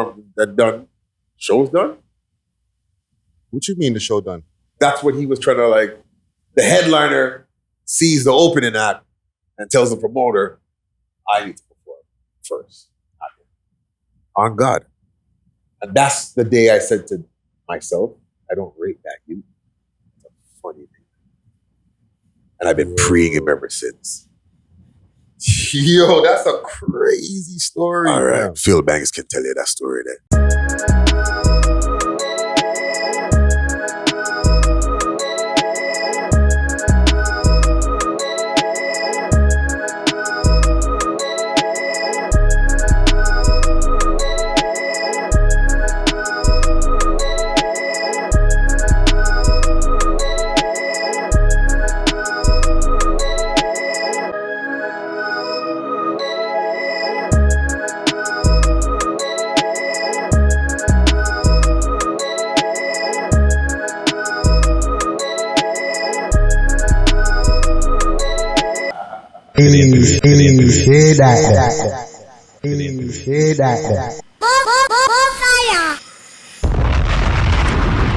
performed, that done. Show's done? What you mean the show done? That's what he was trying to like. The headliner sees the opening act and tells the promoter, I need to perform first. On God. And that's the day I said to myself, I don't rate that you. It's a funny thing. And I've been preying him ever since. Yo, that's a crazy story. All right. Man. Phil Banks can tell you that story then.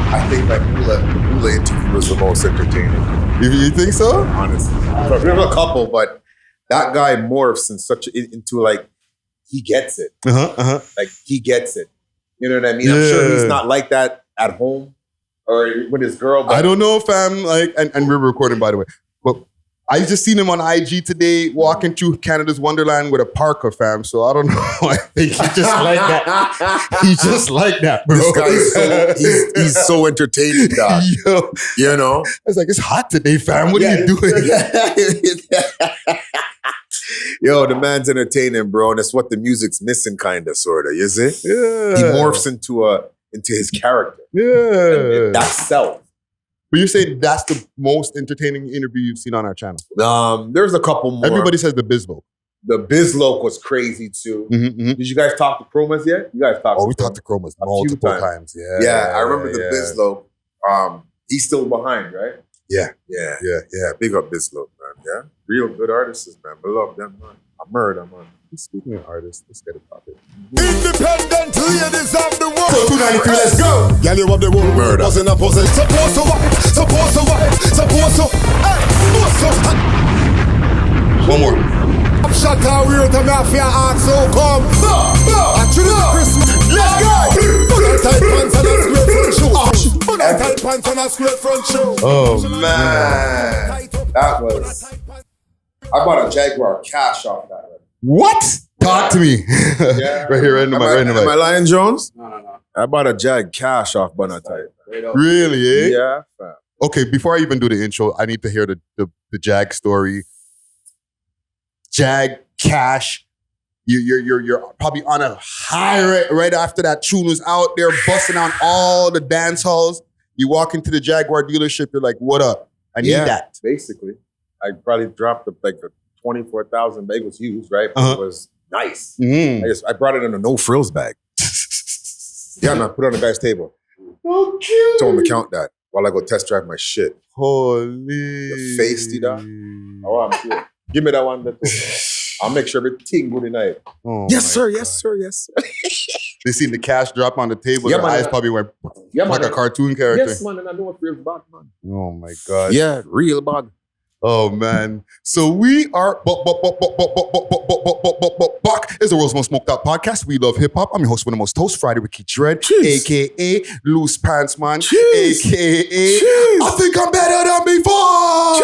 I think like Mula interview was the most entertaining. You think so? Honestly. There's a couple, but that guy morphs into like, he gets it. Like he gets it. You know what I mean? I'm sure he's not like that at home or with his girl. But I don't know, fam. Like, and we're recording, by the way. But I just seen him on IG today walking through Canada's Wonderland with a parka, fam. So I don't know. I think he just like that. He just like that, bro. This guy is he's so entertaining, dog. Yo. You know? I was like, it's hot today, fam. What are you doing? Yo, the man's entertaining, bro. And that's what the music's missing, kind of, sort of. You see? Yeah. He morphs into his character. Yeah. And that's self. But you're saying that's the most entertaining interview you've seen on our channel? There's a couple more. Everybody says the Bizlo. The Bizloke was crazy too. Did you guys talk to Chromas yet? You guys talked. Oh, we talked to Chromas multiple times. Yeah, I remember the Bizloke. He's still behind, right? Yeah. Big up Bizloke, man. Yeah, real good artists, man. I love them, man. I murder, man. Speaking of artists, let's get it poppin'. Independent ladies of the world. 293, let's go. Girl, you have the world. Murder. Wasn't a pussy. Supposed to what? One more. Shut down, we're the mafia art, so come. Actually, Christmas. Let's go. Bun A Tight Pants and a straight front shoe. Bun A Tight Pants and a straight front shoe. Oh man, that was. I bought a Jaguar cash off that. What? Talk to me. Yeah. Right here, right in the mic. Am I lying, Jones? No. I bought a Jag cash off Bun A Tight. Really, eh? Yeah, fam. Okay, before I even do the intro, I need to hear the Jag story. Jag, cash. You're probably on a high right after that tune was out there, busting on all the dance halls. You walk into the Jaguar dealership, you're like, what up? I need that. Basically. I probably dropped like a 24,000 bag. It was used, right? But it was nice. I brought it in a no frills bag. Yeah, man, put it on the guy's table. So cute. Told him to count that while I go test drive my shit. Holy. The face, dida. Oh, I'm cool. Give me that one. I'll make sure everything good tonight. Oh, yes, sir. Yes, sir. Yes, sir. They seen the cash drop on the table. Yeah, Their man. eyes probably went Yeah, like man. a cartoon character. Yes, man. And I know it's real bad, man. Oh my God. Yeah, real bad. Oh man. So we are Buck is the world's most smoked out podcast. We love hip hop. I'm your host with the most toast, Friday with Keith Dred, aka Loose Pants Man, aka I think I'm better than before.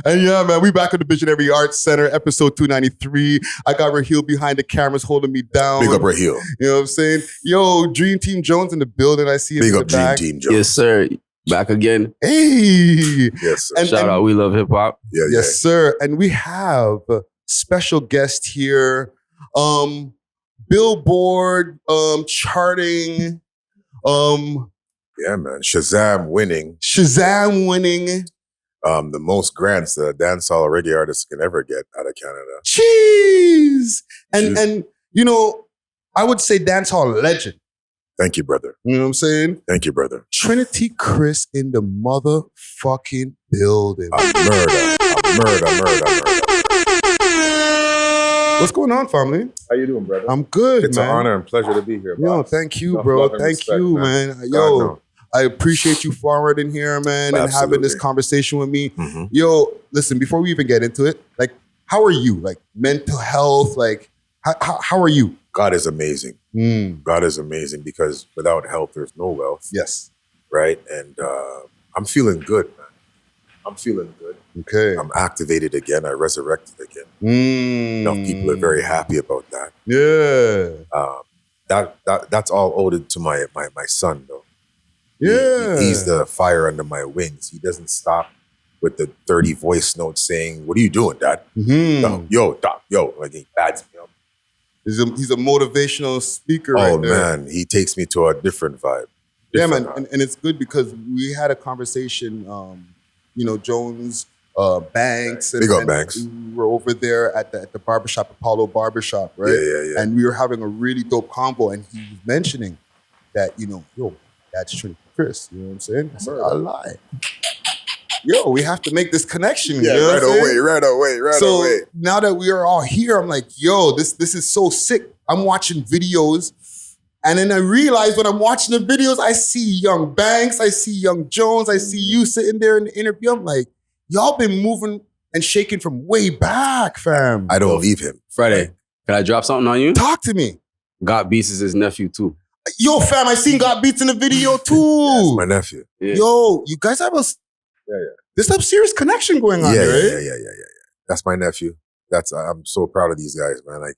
And yeah, man, we back at the Visionary Arts Center, episode 293. I got Raheel behind the cameras holding me down. Big up Raheel. You know what I'm saying? Yo, Dream Team Jones in the building. I see it. Big in up the back. Dream Team Jones. Yes, sir. Back again. Hey. Yes, sir. Shout out, we love hip hop. Yeah, Yes, sir. And we have a special guest here. Billboard charting. Yeah, man. Shazam winning. The most grants that a dancehall reggae artist can ever get out of Canada. Jeez. And you know, I would say dancehall legend. Thank you, brother. You know what I'm saying? Thank you, brother. Trinity Chris in the motherfucking building. Murder. What's going on, family? How you doing, brother? I'm good, It's man. an honor and pleasure to be here, Yo, boss. thank you, Enough bro. love and Thank respect, you, man. man. God, Yo, no. I appreciate you forward in here, man, and having this Absolutely. conversation with me. Mhm. Yo, listen, before we even get into it, like, how are you? Like, mental health, like, how are you? God is amazing. Mm, God is amazing because without health, there's no wealth, yes. right? And I'm feeling good, man. I'm feeling good. Okay. I'm activated again. I resurrected again. Mm, People are very happy about that. Yeah. That's all owed to my son, though. Yeah. He's the fire under my wings. He doesn't stop with the 30 voice notes saying, "What are you doing, Dad?" Mhm. Yo, Doc, yo. Like he bats me up. He's a motivational speaker Oh, right there. man. He takes me to a different vibe. Yeah, Different man, vibe. and it's good because we had a conversation. Jones, Banks, Big up, Banks. we were over there at the barbershop, Apollo Barbershop, right? Yeah. And we were having a really dope convo, and he was mentioning that that's Trinity Chris. You know what I'm saying? I said, I lie. Yo, we have to make this connection. Yeah, you know what I'm saying? right away. So now that we are all here, I'm like, yo, this is so sick. I'm watching videos, and then I realize when I'm watching the videos, I see young Banks, I see young Jones, I see you sitting there in the interview. I'm like, y'all been moving and shaking from way back, fam. I don't leave him. Friday, can I drop something on you? Talk to me. Got Beats is his nephew too. Yo, fam, I seen Got Beats in the video too. That's my nephew. Yeah. Yo, you guys have there's some serious connection going on, Yeah. right? That's my nephew. I'm so proud of these guys, man. Like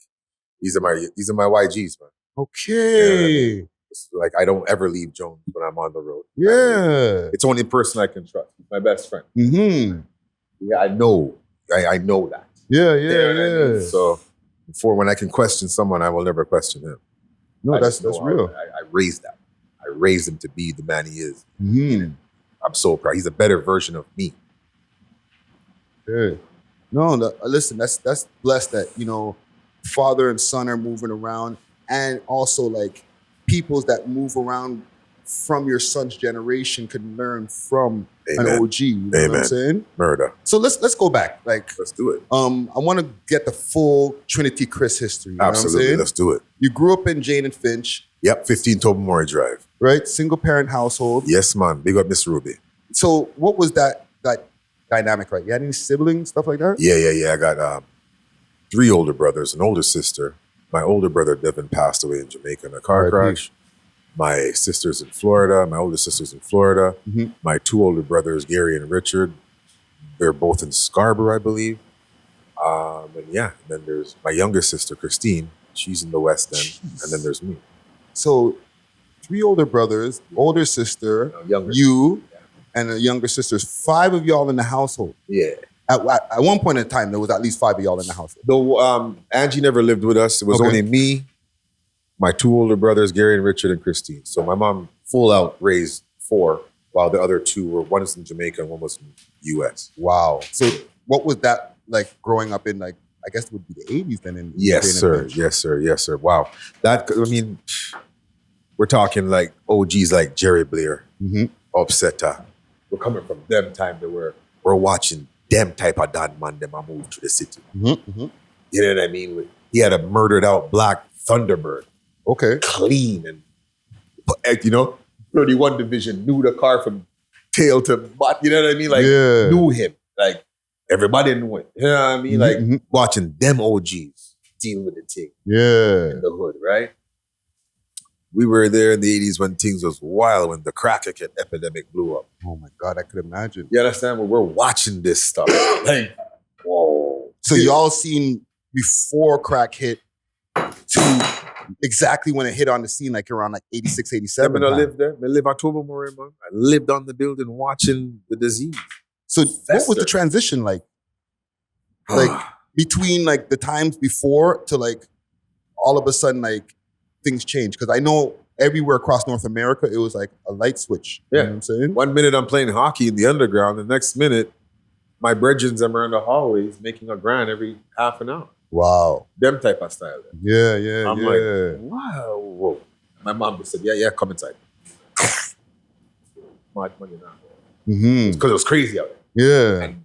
these are my YGs, man. Okay. It's like I don't ever leave Jones when I'm on the road. Yeah. It's the only person I can trust. He's my best friend. Mm-hmm. Yeah, I know. I know that. Yeah. You know what I mean? So when I can question someone, I will never question him. No, I that's just know real. I raised that. I raised him to be the man he is. Mm-hmm. I'm so proud. He's a better version of me. Yeah. No, listen, that's blessed that, father and son are moving around, and also like peoples that move around from your son's generation can learn from Amen. an OG. You know what I'm Amen. saying? Murder. So let's go back. Like, Let's do it. I want to get the full Trinity Chris history. You know what I'm Absolutely. saying? Let's do it. You grew up in Jane and Finch, Yep. 15 Tobermory Drive. right? Single parent household. Yes, man. Big up Miss Ruby. So what was that dynamic like? You had any siblings, stuff like that? Yeah. I got 3 older brothers, an older sister. My older brother Devin passed away in Jamaica in a car R.I.P. crash. My sister's in Florida. My older sister's in Florida. Mhm. My 2 older brothers, Gary and Richard, they're both in Scarborough, I believe. And then there's my younger sister, Christine. She's in the West End. Jeez. And then there's me. So 3 older brothers, older sister, Younger. you, and a younger sister. 5 of y'all in the household. Yeah. At one point in time, there was at least 5 of y'all in the household. Though Angie never lived with us. It was Okay. only me, my 2 older brothers, Gary and Richard, and Christine. So my mom full out raised 4, while the other 2 were, one was in Jamaica and one was in U.S. Wow. So what was that like growing up in, like, I guess it would be the 80s then? In Yes, Jane and sir. Finch? Yes, sir. Wow. We're talking like OGs like Jerry Blair, Mhm. Upsetter. We're coming from them time that we're watching them type of dad man them a move to the city. Mhm, mhm. You know what I mean? He had a murdered out black Thunderbird, Okay. clean and 31 Division, knew the car from tail to butt. You know what I mean? Like Yeah. knew him. Like everybody knew him. You know what I mean? Like Mhm. watching them OGs dealing with the thing Yeah. in the hood, right? We were there in the 80s when things was wild, when the crack cocaine epidemic blew up. Oh my God, I could imagine. You understand? When we're watching this stuff, like, whoa. So y'all seen before crack hit to exactly when it hit on the scene, like around like 86, 87. I time. lived there. I live October more, man. I lived on the building watching the disease. So what was the Fester. transition like? Like between like the times before to like all of a sudden like things changed? Because I know everywhere across North America, it was like a light switch. You know what I'm saying? 1 minute I'm playing hockey in the underground. The next minute, my brethrens are around the hallways making a grand every half an hour. Wow. Them type of style. Yeah. I'm like, wow. Whoa. My mom just said, yeah, come inside. Much money now. Mm-hmm. Because it was crazy out there. Yeah. And,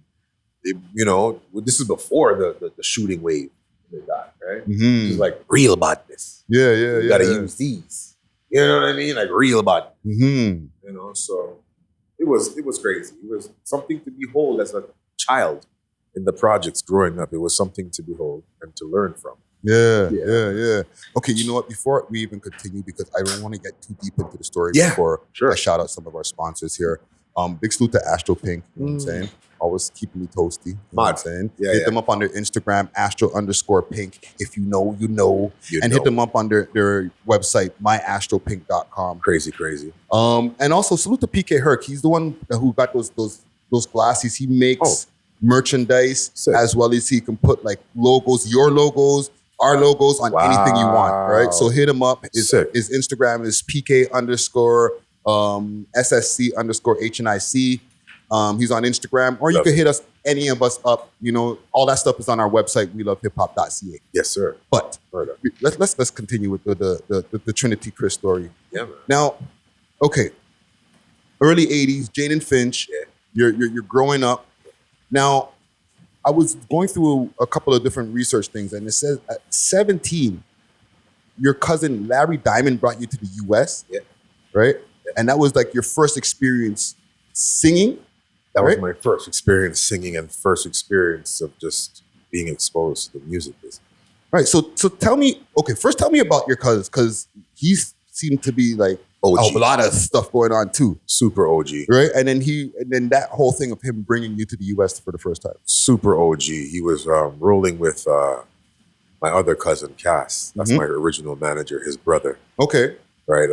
this is before the shooting wave they got, right? Mm-hmm. She's like, real badness. Yeah. You gotta use these. You know what I mean? Like real badness. Mm-hmm. You know, so it was crazy. It was something to behold as a child in the projects growing up. It was something to behold and to learn from. Yeah. Okay, you know what? Before we even continue, because I don't want to get too deep into the story before I shout out some of our sponsors here. Big salute to Astro Pink, you know what I'm saying? Always keeping me toasty, you know what I'm saying? Hit them up on their Instagram, Astro_Pink. If you know, you know. Hit them up on their website, myastropink.com. Crazy. And also salute to PK Herc. He's the one who got those glasses. He makes merchandise as well as he can put like logos, your logos, our logos on anything you want, right? So hit him up. His Instagram is PK_SSC_HNIC. He's on Instagram, or you can hit us, any of us up. You know, all that stuff is on our website, WeLoveHipHop.ca. Yes, sir. But let's continue with the Trinity Chris story. Yeah, man. Now, okay, early '80s, Jane Finch. Yeah. You're growing up. Now, I was going through a couple of different research things, and it says at 17, your cousin Larry Diamond brought you to the U.S. Yeah. Right? Yeah. And that was like your first experience singing. That was my first experience singing and first experience of just being exposed to the music business. Right. So tell me, first tell me about your cousin, because he seemed to be like OG. A lot of stuff going on too. Super OG. Right? And then that whole thing of him bringing you to the US for the first time. Super OG. He was rolling with my other cousin, Cass. That's my original manager, his brother. Okay. Right?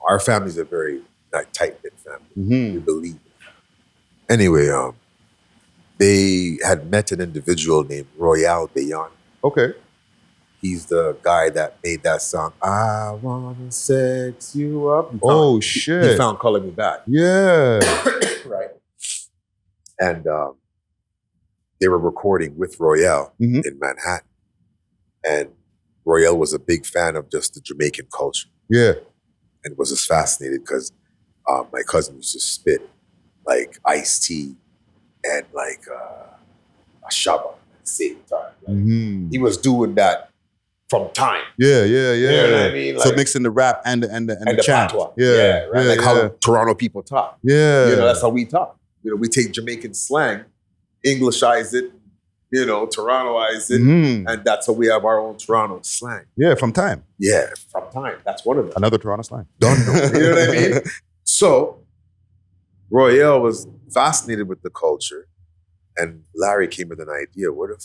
Our family's a very tight-knit family. We believe in that. Anyway, they had met an individual named Royale Bayon. Okay. He's the guy that made that song, I Wanna Sex You Up. Shit. He found Color Me Back. Yeah. Right. And they were recording with Royale in Manhattan. And Royale was a big fan of just the Jamaican culture. Yeah. And was just fascinated because my cousin used to spit like iced tea and like a shaba at the same time. Like, he was doing that from time. Yeah. You know what I mean? So like, mixing the rap and the chant. patois. Yeah. Right? Like how Toronto people talk. Yeah. You know, that's how we talk. You know, we take Jamaican slang, Englishize it, you know, Torontoize it, and that's how we have our own Toronto slang. Yeah, from time. Yeah, from time. That's one of them. Another Toronto slang. Don't know. You know what I mean? So, Royale was fascinated with the culture, and Larry came with an idea. What if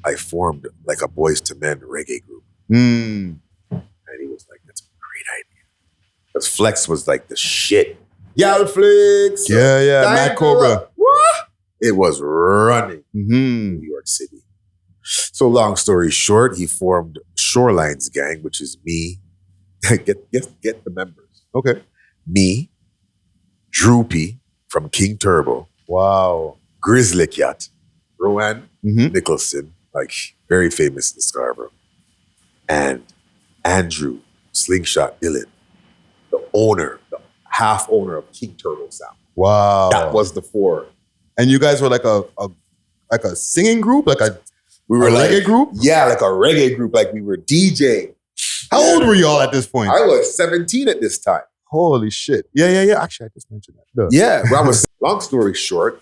I formed like a Boys to Men reggae group? And he was like, that's a great idea. Because Flex was like the shit. Y'all Flex. Yeah. Mad Cobra. What? It was running in New York City. So long story short, he formed Shoreline's Gang, which is me. Get the members. Okay. Me, Droopy from King Turbo. Wow. Grizzly Cat, Rowan Nicholson, like very famous in Scarborough. And Andrew Slingshot Dillon, the half owner of King Turbo Sound. Wow. That was the four. And you guys were like a singing group? We were a reggae group? Yeah, like a reggae group, like we were DJ. How old were y'all at this point? I was 17 at this time. Holy shit. Yeah. Actually, I just mentioned that. Duh. Yeah, well, I was, long story short,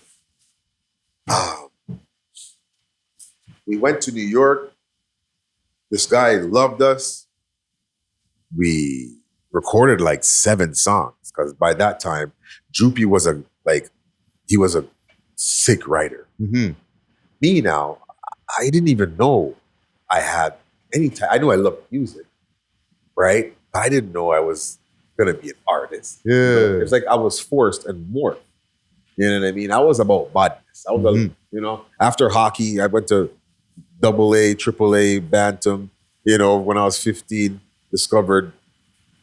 we went to New York. This guy loved us. We recorded like 7 songs because by that time, Droopy was a sick writer. Me now, I didn't even know I had any time. I knew I loved music, right? But I didn't know I was gonna be an artist. Yeah. You know? It's like I was forced and morphed. You know what I mean? I was about badness. I was, after hockey, I went to AA, AAA, Bantam. You know, when I was 15, discovered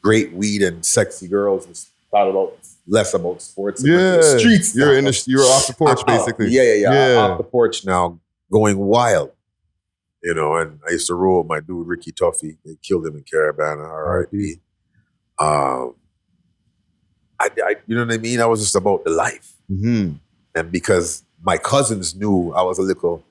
great weed and sexy girls and thought less about sports. Yeah, the streets. You're off the porch, basically. Yeah. Off the porch now, going wild. You know, and I used to roll with my dude Ricky Tuffy. They killed him in Carabana. R.I.P. You know what I mean? I was just about the life. And because my cousins knew I was a little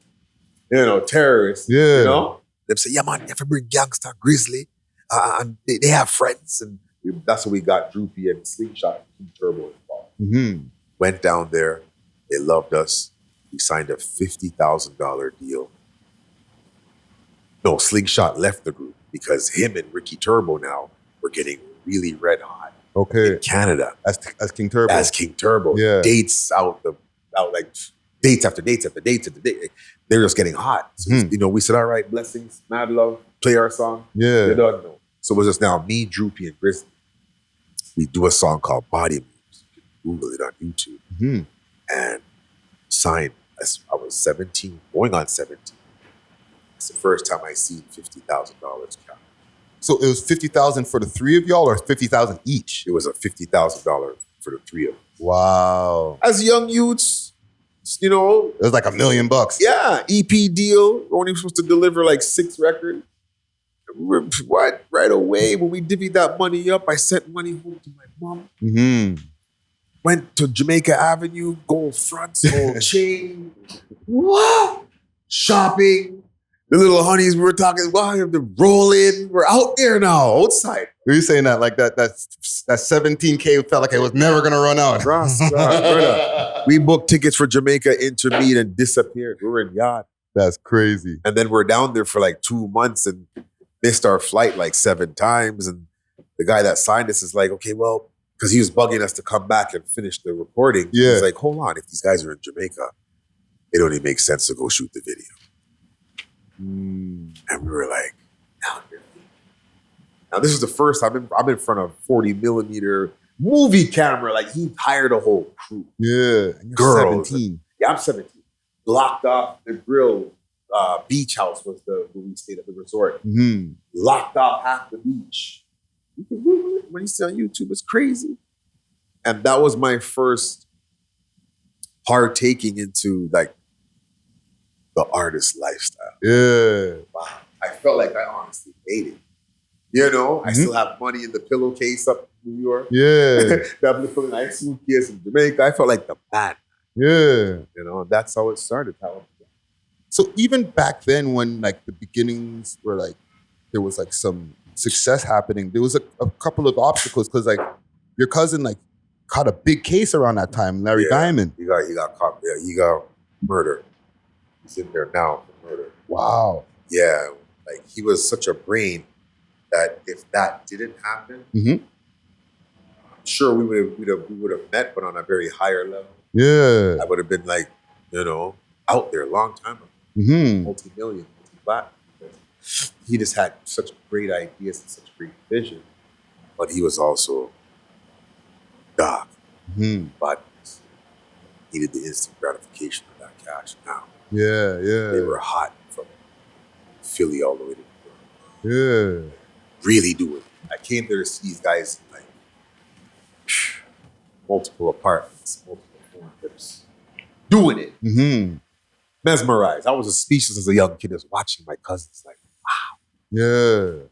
terrorists. Yeah. You know? They say, yeah, man, you have to bring Gangsta, Grizzly, and they have friends. And that's when we got Droopy and Slingshot and Turbo involved. Mm-hmm. Went down there. They loved us. We signed a $50,000 deal. No, Slingshot left the group because him and Ricky Turbo now were getting really red hot Okay. in Canada. As King Turbo. As King Turbo. Yeah. Dates out like dates after dates after dates after dates. They're just getting hot. So, we said, all right, blessings, mad love, play our song. Yeah. They don't know. So it was just now me, Droopy, and Grizzly. We do a song called Body Moves. You can Google it on YouTube. Mm-hmm. And signed as I was 17, going on 17. It's the first time I seen $50,000 count. So it was $50,000 for the three of y'all, or $50,000 each? It was a $50,000 for the three of us. Wow. As young youths, It was like $1 million. Yeah, EP deal. We're only supposed to deliver like 6 records. What? Right away, when we divvied that money up, I sent money home to my mom. Mm-hmm. Went to Jamaica Avenue, gold fronts, gold chain. What? Shopping. The little honeys we were talking, wow, you have to roll in. We're out there now, outside. Were you saying that like that 17K felt like it was never gonna run out? Brother. We booked tickets for Jamaica Intermediate and disappeared. We were in yacht. That's crazy. And then we're down there for like 2 months and missed our flight like 7 times. And the guy that signed us is like, okay, well, because he was bugging us to come back and finish the recording. Yeah. He's like, hold on, if these guys are in Jamaica, it only makes sense to go shoot the video. And we were like, now this is the first time I'm in front of 40 millimeter movie camera. Like he hired a whole crew. Yeah. And you're Girls. 17. Yeah, I'm 17. Blocked off the grill. Beach house was where we stayed at the resort. Mm-hmm. Locked off half the beach. You can Google it when you see on YouTube. It's crazy. And that was my first partaking into like the artist lifestyle. Yeah. Wow. I felt like I honestly made it. I still have money in the pillowcase up in New York. Yeah. Definitely feeling like suitcase in Jamaica. I felt like the man. Yeah. And that's how it started. So even back then when like the beginnings were like, there was like some success happening, there was a couple of obstacles because like your cousin like caught a big case around that time, Larry Diamond. He got caught. Yeah, he got murdered. He's in there now for murder. Wow. Yeah, like he was such a brain that if that didn't happen, Mm-hmm. I'm sure we would have met, but on a very higher level. Yeah. I would have been like, out there a long time ago. Mm-hmm. Multi-million, multi-platinum. He just had such great ideas and such great vision, but he was also dark. Mm-hmm. But needed the instant gratification of that cash now. Yeah, They yeah. were hot from Philly all the way to New York. Yeah. Really doing it. I came there to see these guys in like multiple apartments, multiple foreign trips, doing it. Mm-hmm. Mesmerized. I was a speechless as a young kid just watching my cousins like, Yeah.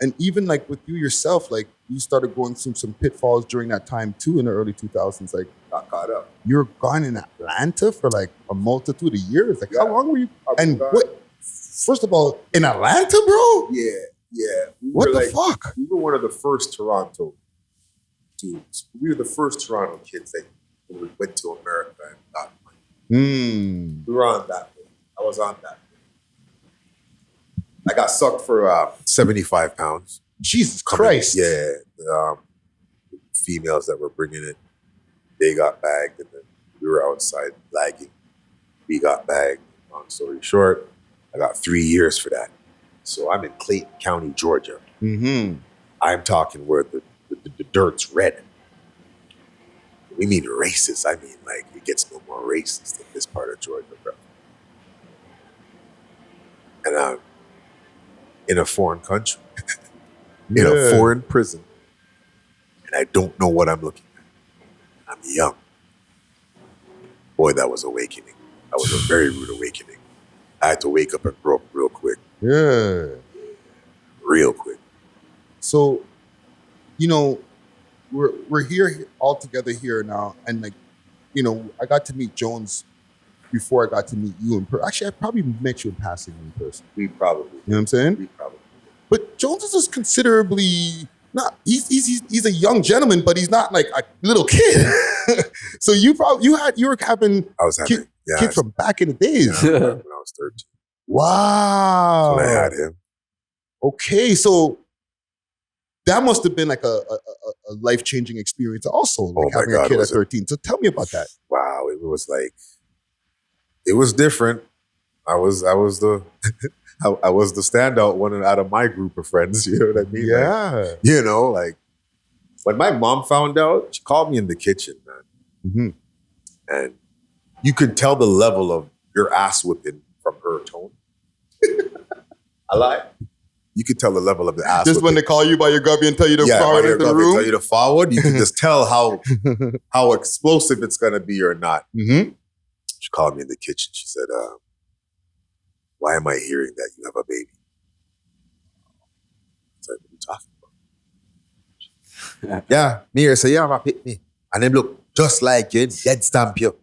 And even like with you yourself, like you started going through some pitfalls during that time too in the early 2000s. Like got caught up. you were gone in Atlanta for like a multitude of years. Like how long were you? And what? First of all, in Atlanta, bro? Yeah. We What were the fuck? We were one of the first Toronto dudes. We were the first Toronto kids that went to America and got money. We were on that way. I was on that way. I got sucked for 75 pounds. Jesus Christ. Yeah. The females that were bringing it, they got bagged, and then we were outside lagging. We got bagged. Long story short, I got 3 years for that. So I'm in Clayton County, Georgia. Mm-hmm. I'm talking where the dirt's red. We mean racist. I mean, like, it gets no more racist than this part of Georgia, bro. And I'm in a foreign country, in a foreign prison, and I don't know what I'm looking at. I'm young. Boy, that was awakening. That was a very rude awakening. I had to wake up and grow up real quick. Yeah. Real quick. So, we're here all together here now, and like, I got to meet Jones before I got to meet you in person. Actually, I probably met you in passing in person. We probably. You know what I'm saying? We probably. But Jones is considerably not. He's a young gentleman, but he's not like a little kid. So you were having I was having kids from back in the days. when I was 13. Wow. When I had him. Okay, so that must have been like a life-changing experience also, like having a kid at 13. So tell me about that. Wow, it was like, it was different. I was the I was the standout one out of my group of friends. You know what I mean? Yeah. Like, you know, like when my mom found out, she called me in the kitchen, man. Mm-hmm. And you could tell the level of your ass whipping from her tone. I lie. You could tell the level of the ass. Just when they call you by your gubby and tell you to forward into the room? Tell you to forward, you can just tell how explosive it's going to be or not. Mm-hmm. She called me in the kitchen. She said, why am I hearing that you have a baby? I said, what are you talking about? Yeah, me here say, you have a pitney. And him look just like you, dead stamp you.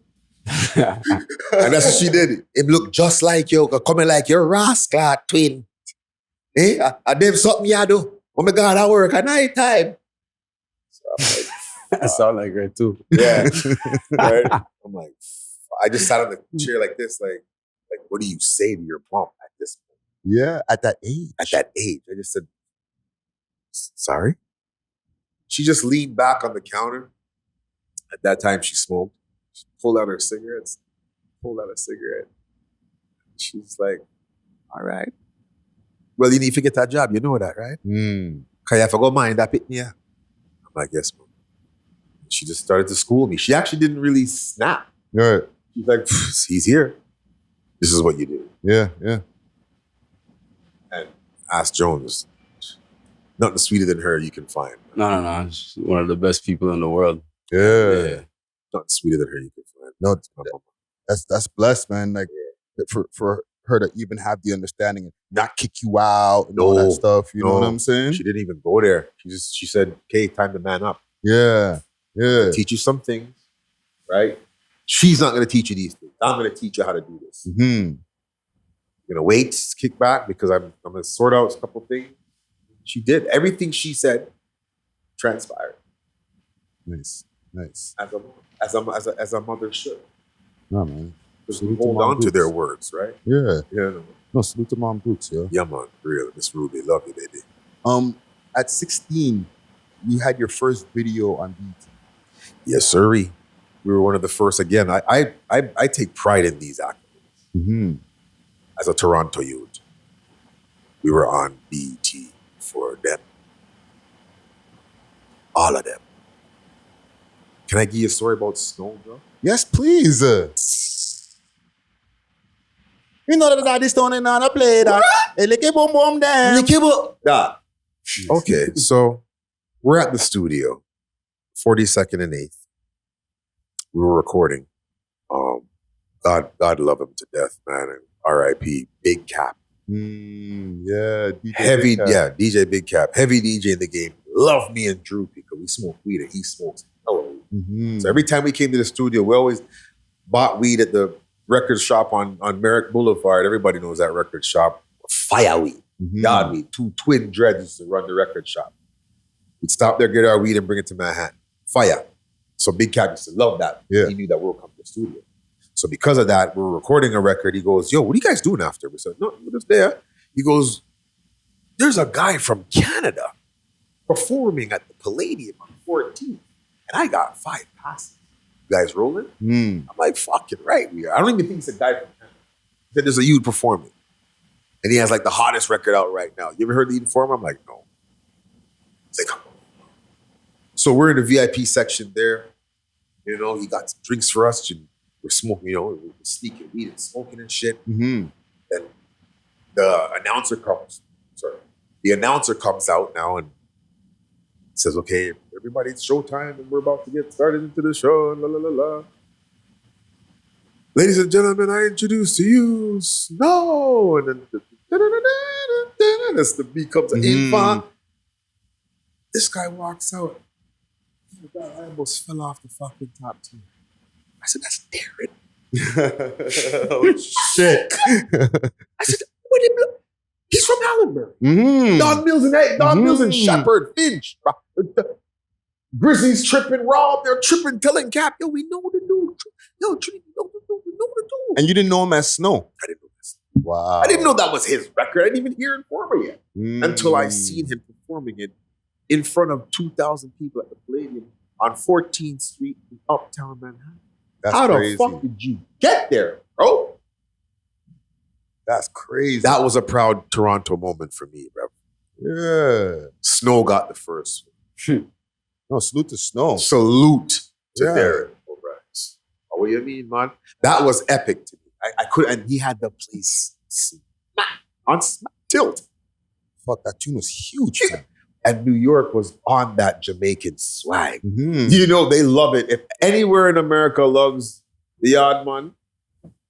And that's what she did. Him look just like you, coming like your rascal twin. Eh? I did something you do. Oh my God, I work at night time. So I'm like, That sound like her too. yeah. Right? I'm like, I just sat on the chair like this, like, what do you say to your mom at this point? Yeah, at that age. At that age. I just said, sorry? She just leaned back on the counter. At that time, she smoked. She pulled out her cigarettes, pulled out a cigarette. She's like, all right. Well, you need to get that job. You know that, right? Mm. Can you have to go mind that pit me? I'm like, yes, mom. She just started to school me. She actually didn't really snap. Right. She's like, he's here. This is what you do. Yeah, yeah. And ask Jones. Nothing sweeter than her you can find. No. She's one of the best people in the world. Yeah. Nothing sweeter than her you can find. No, that's blessed, man. Like for her to even have the understanding and not kick you out and all that stuff. You know what I'm saying? She didn't even go there. She said, okay, time to man up. Yeah. Yeah. Teach you some things, right? She's not going to teach you these things. I'm going to teach you how to do this. Mm-hmm. You're going to wait, kick back, because I'm going to sort out a couple things. She did. Everything she said transpired. Nice. As a mother should. No, man. Just hold on to their words, right? Yeah. Yeah. No, salute to mom boots, yo. Yeah, man. Real. Miss Ruby, love you, baby. At 16, you had your first video on BT. Yes, sirree. We were one of the first. Again, I take pride in these accolades. Mm-hmm. As a Toronto youth, we were on BT for them. All of them. Can I give you a story about Snow, bro? Yes, please. You know that daddy's turning on a play that. Licky boom boom damn. Nah. Okay, so we're at the studio, 42nd and 8th. We were recording. God love him to death, man. And R.I.P. Big Cap. Yeah, DJ Heavy, Big Cap. yeah, DJ Big Cap. Heavy DJ in the game. Love me and Drew because we smoke weed and he smokes hella weed. Mm-hmm. So every time we came to the studio, we always bought weed at the record shop on Merrick Boulevard. Everybody knows that record shop. Fire weed. Mm-hmm. God weed. Two twin Dreads used to run the record shop. We'd stop there, get our weed, and bring it to Manhattan. Fire. So Big Cap used to love that. Yeah. He knew that we'll come to the studio. So because of that, we were recording a record. He goes, yo, what are you guys doing after? We said, no, we're just there. He goes, there's a guy from Canada performing at the Palladium on 14th. And I got 5 passes. You guys rolling? I'm like, fucking right we are. I don't even think it's a guy from Canada. He said there's a youth performing. And he has like the hottest record out right now. You ever heard the youth perform? I'm like, no. He's like, come on. So we're in the VIP section there. You know, he got some drinks for us. We're smoking, you know, we're sneaking weed and smoking and shit. Mm-hmm. Then the announcer comes. The announcer comes out now and says, okay, everybody, it's showtime and we're about to get started into the show. La, la, la, la. Ladies and gentlemen, I introduce to you Snow. And then as the beat comes in, this guy walks out. Oh God, I almost fell off the fucking top 10. I said, that's Darren. Oh, shit. I said, what did he He's from Allenburg. Mm. Don Mills and Shepherd, Finch. Grizzlies tripping, Rob, they're tripping, telling Cap, yo, we know the dude. Yo, Trinity, we know the dude. And you didn't know him as Snow? I didn't know this. Wow. I didn't know that was his record. I didn't even hear it perform yet. Until I seen him performing it in front of 2,000 people at the Palladium on 14th Street in Uptown Manhattan. That's How crazy. the fuck did you get there, bro? That's crazy. That was a proud Toronto moment for me, bro. Yeah. Snow got the first one. No, salute to Snow. Salute to Yeah. Derek O'Brien's. Oh, what do you mean, man? That was epic to me. I could, and he had the place on tilt. Fuck, that tune was huge. Man. And New York was on that Jamaican swag. Mm-hmm. You know, they love it. If anywhere in America loves the odd man,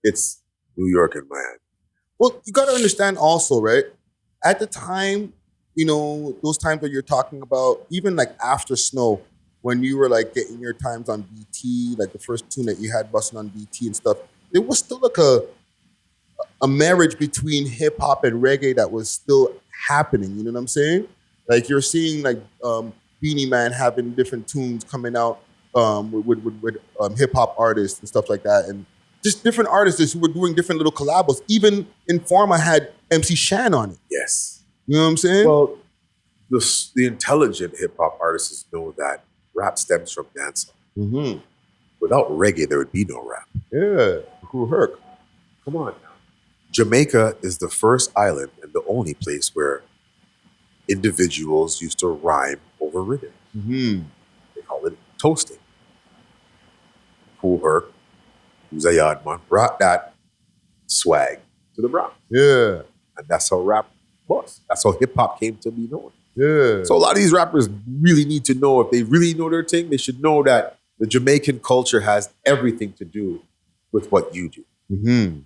it's New York and Miami. Well, you got to understand also, right? At the time, you know, those times that you're talking about, even like after Snow, when you were like getting your times on BT, like the first tune that you had busting on BT and stuff, there was still like a marriage between hip hop and reggae that was still happening. You know what I'm saying? Like you're seeing like Beanie Man having different tunes coming out with hip hop artists and stuff like that, and just different artists who were doing different little collabos. Even Informa had MC Shan on it. Yes. You know what I'm saying? Well, the intelligent hip hop artists know that rap stems from dancehall. Mm-hmm. Without reggae, there would be no rap. Yeah. Cool Herc. Come on now. Jamaica is the first island and the only place where individuals used to rhyme over rhythm. Mm-hmm. They call it toasting. Cool Herc, who's a yard man, brought that swag to the Bronx. Yeah. And that's how rap was. That's how hip hop came to be known. Yeah. So a lot of these rappers really need to know, if they really know their thing, they should know that the Jamaican culture has everything to do with what you do. Mm-hmm.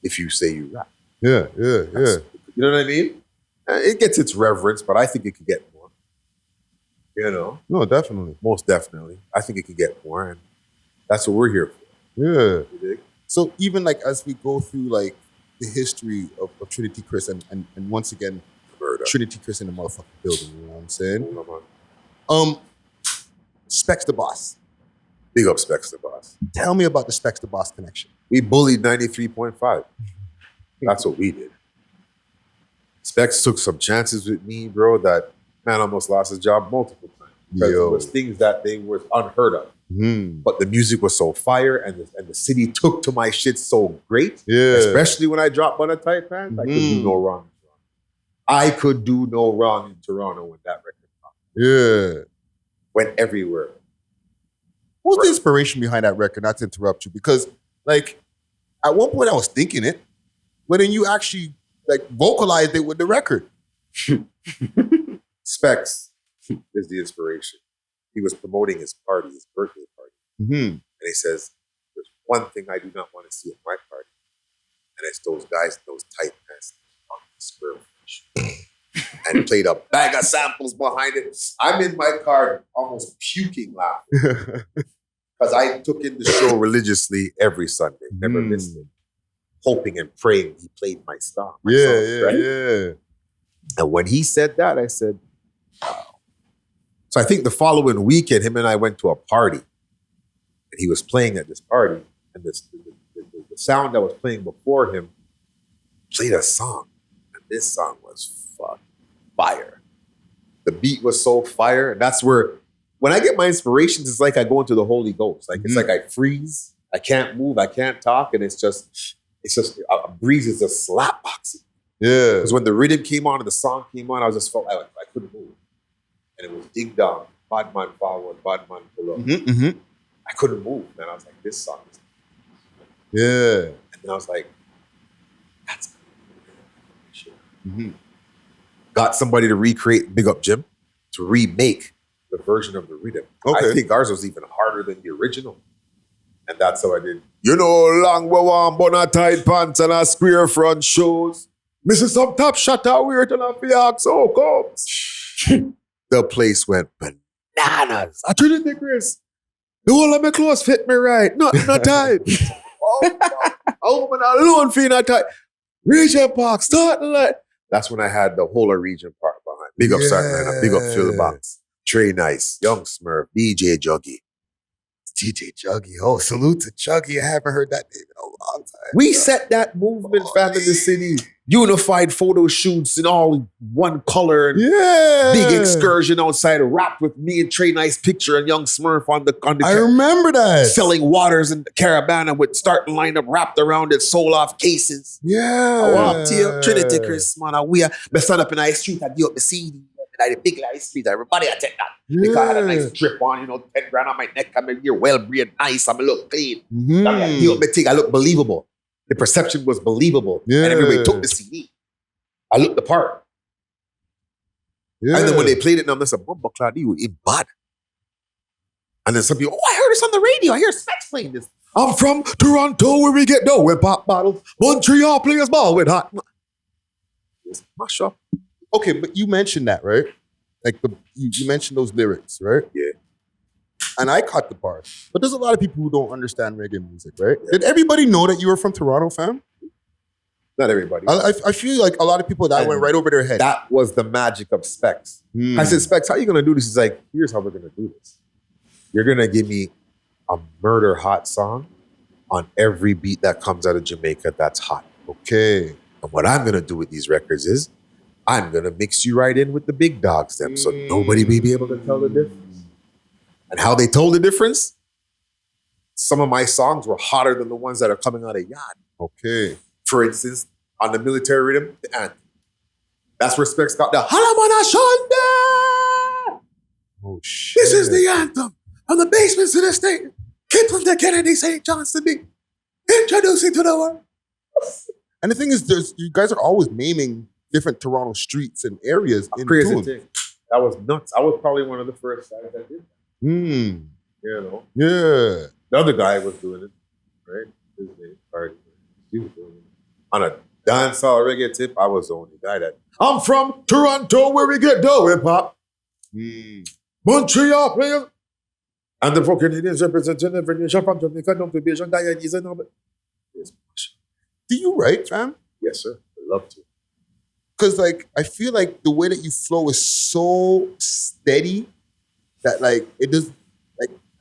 If you say you rap. Yeah. Yeah. Yeah. You know what I mean? It gets its reverence, but I think it could get more. You know? No, definitely. Most definitely. I think it could get more, and that's what we're here for. Yeah. You dig? So even like as we go through like the history of Trinity Chris and once again, Murder. Trinity Chris in the motherfucking building, you know what I'm saying? Hold on. Speekz Da Boss. Big up Speekz Da Boss. Tell me about the Speekz Da Boss connection. We bullied 93.5. That's what we did. Specs took some chances with me, bro, that man almost lost his job multiple times. Because it was things that they were unheard of. Mm. But the music was so fire, and the city took to my shit so great. Yeah. Especially when I dropped Bun A Tight Pants, I could do no wrong in Toronto. I could do no wrong in Toronto when that record dropped. Yeah. Went everywhere. What was the inspiration behind that record? Not to interrupt you, because like at one point I was thinking it, but then you actually like vocalized it with the record. Specs is the inspiration. He was promoting his party, his birthday party. Mm-hmm. And he says, there's one thing I do not want to see at my party. And it's those guys in those tight pants on the square footage. And played a bag of samples behind it. I'm in my car almost puking laughing. Because I took in the show religiously every Sunday. Never missed it. Hoping and praying he played my song. Yeah. And when he said that, I said, wow. So I think the following weekend, him and I went to a party. And he was playing at this party. And the sound that was playing before him played a song. And this song was fire. The beat was so fire. And that's where, when I get my inspirations, it's like I go into the Holy Ghost. Like it's like I freeze. I can't move. I can't talk. And it's just a breeze is just slap boxing. Yeah. Because when the rhythm came on and the song came on, I just felt like I couldn't move. And it was dig down, bad man forward, bad man pull up. Mm-hmm. I couldn't move, man. I was like, this song is. Yeah. And then I was like, that's shit. Mm-hmm. Got somebody to recreate, big up Jim, to remake the version of the rhythm. Okay. I think ours was even harder than the original. And that's how I did. You know, long we want Bun A Tight Pants and a square front shoes. Mrs. Some top shot out weird and a fiac so comes. The place went bananas. I Trinity Chris. The whole of my clothes fit me right. Nothing not tight. Oh, man, alone feel not tight. Region Park, starting like. That's when I had the whole of Region Park behind. Big up starting lineup. Big up Phil the Box. Trey Nice, Young Smurf, DJ Juggy. DJ Juggy. Oh, salute to Juggy. I haven't heard that name in a long time. We set that movement, fam, in the city. Unified photo shoots in all one color. And big excursion outside. Rap with me and Trey Nice picture and Young Smurf on the I remember that. selling waters in the Caravana with starting lineup wrapped around it, sold off cases. Yeah. I walk to you, Trinity, Chris, man. We stand up in the street, I give up the CD. And I the big light street, everybody I take that. Because I had a nice drip on, 10 grand on my neck. I'm here well bred, nice. I'm look clean. I give up my thing, I look believable. The perception was believable. Yeah. And everybody took the CD. I looked the part. Yeah. And then when they played it, I'm like, Bumba Cloud, you in bad. And then some people, I heard this on the radio. I hear Speck's playing this. I'm from Toronto where we get dough with pop bottles. Montreal players ball with hot. It's mash up. Okay, but you mentioned that, right? Like you mentioned those lyrics, right? Yeah. And I caught the part. But there's a lot of people who don't understand reggae music, right? Yeah. Did everybody know that you were from Toronto, fam? Not everybody. I feel like a lot of people, that went right over their head. That was the magic of Speck's. I said, Speck's, how are you going to do this? He's like, here's how we're going to do this. You're going to give me a murder hot song on every beat that comes out of Jamaica that's hot. Okay. And what I'm going to do with these records is I'm going to mix you right in with the big dogs them so nobody may be able to tell the difference. And how they told the difference? Some of my songs were hotter than the ones that are coming out of Yard. Okay. For instance, on the military rhythm, the anthem. That's where Speck's got the Halamana Shonda! Oh, shit. This is the anthem from the basements of the state. Kid from the Kennedy St. John's to be introducing to the world. And the thing is, you guys are always naming different Toronto streets and areas in Crazy tune. thing. That was nuts. I was probably one of the first guys that did that. Yeah. The other guy was doing it, right? His name, Kardinal. He was doing it. On a dancehall reggae tip, I was the only guy that. I'm from Toronto where we get dough hip hop. Montreal players. And the fucking Indians representing every nation from Jamaica down to Beijing, Guyanese and all that. Do you write, fam? Yes, sir. I love to. Because, I feel like the way that you flow is so steady that, it does,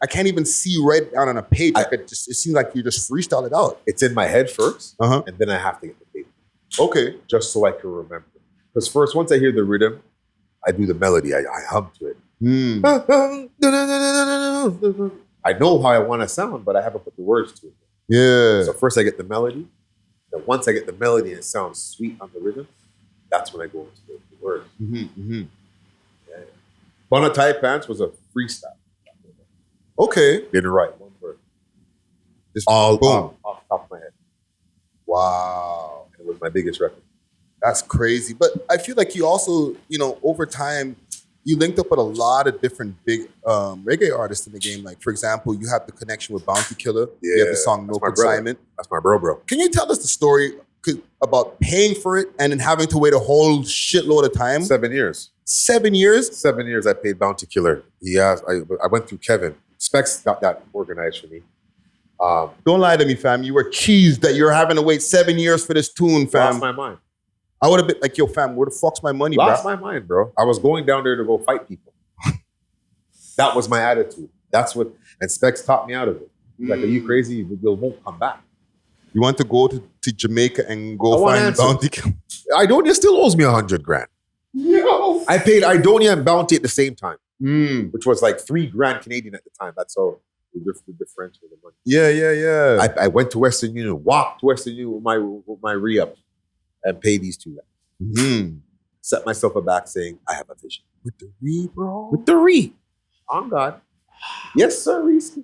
I can't even see you write down on a page. It seems like you just freestyle it out. It's in my head first, and then I have to get the paper. Okay. Just so I can remember. Because first, once I hear the rhythm, I do the melody. I hum to it. I know how I want to sound, but I haven't put the words to it. Yeah. So first I get the melody. Then once I get the melody and it sounds sweet on the rhythm, that's when I go into the words. Yeah. Bun A Tight Pants was a freestyle. Okay. Didn't write one word. Just all boom. off the top of my head. Wow. It was my biggest record. That's crazy. But I feel like you also, over time, you linked up with a lot of different big reggae artists in the game. Like, for example, you have the connection with Bounty Killer. Yeah, you have the song No Consignment. That's my bro. Can you tell us the story about paying for it and then having to wait a whole shitload of time? 7 years. 7 years? 7 years I paid Bounty Killer. I went through Kevin. Speck's got that organized for me. Don't lie to me, fam. You were cheesed that you're having to wait 7 years for this tune, fam. Lost my mind. I would have been like, yo, fam, where the fuck's my money, bro? Lost my mind, bro. I was going down there to go fight people. That was my attitude. That's what, and Speck's taught me out of it. He's like, are you crazy? We won't come back. You want to go to Jamaica and go find Bounty Killer? Idonia still owes me 100 grand. No. I paid Idonia and Bounty at the same time, which was like 3 grand Canadian at the time. That's how the differential of the money. Yeah. I went to Western Union, walked to Western Union with my re-up and paid these 2 guys. Set myself aback saying, I have a vision. With the re, bro? With the re. On God. Yes, sir, Reese.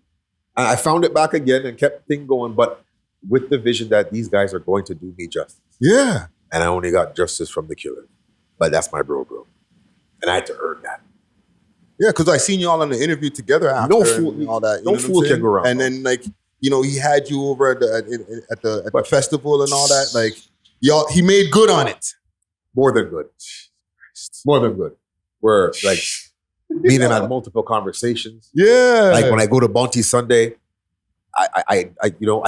I found it back again and kept things going, but with the vision that these guys are going to do me justice. Yeah. And I only got justice from the killer. But that's my bro. And I had to earn that. Yeah, because I seen you all in the interview together after no fool, and all that. No fool can go wrong. And then he had you over at the festival and all that. Like, y'all, he made good on it. More than good. More than good. Where Me and him had multiple conversations. Yeah. Like when I go to Bounty Sunday, I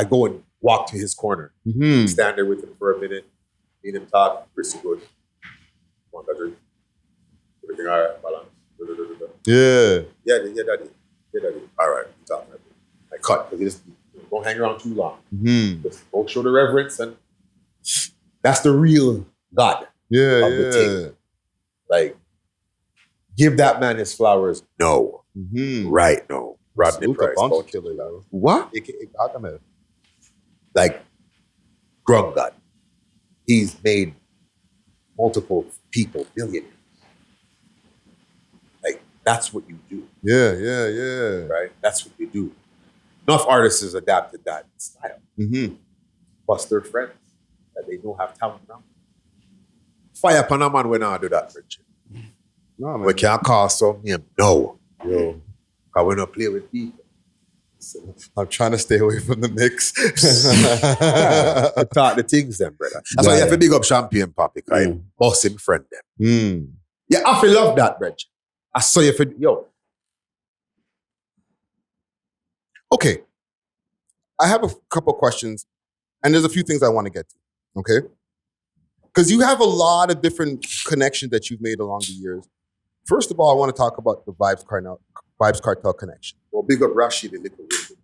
go and walk to his corner, stand there with him for a minute, me and him talk. Pretty good. One, two, three. Everything all right? Balance. Yeah. Yeah, daddy. All right, we talking. I cut because just don't hang around too long. Just go show the reverence, and that's the real God. Yeah, of the thing. Like, give that man his flowers. No. Right, no. Rodney Price. What? Like, Grung God. He's made multiple people millionaires. Like, that's what you do. Yeah. Right? That's what you do. Enough artists has adapted that style. Plus their friends that they don't have talent now. Fire Panama when I do that, Richard. No, man. We can't call some name. No. Yo. I want to play with people. So I'm trying to stay away from the mix. I thought the things then, brother. That's why you have to big up Champion Poppy, because boss him friend them. Yeah, I feel love that, Reg. I saw you for yo. Okay. I have a couple questions, and there's a few things I want to get to. Okay? Because you have a lot of different connections that you've made along the years. First of all, I want to talk about the Vibes Cartel connection. Well, big up Rashid the Little Wicked.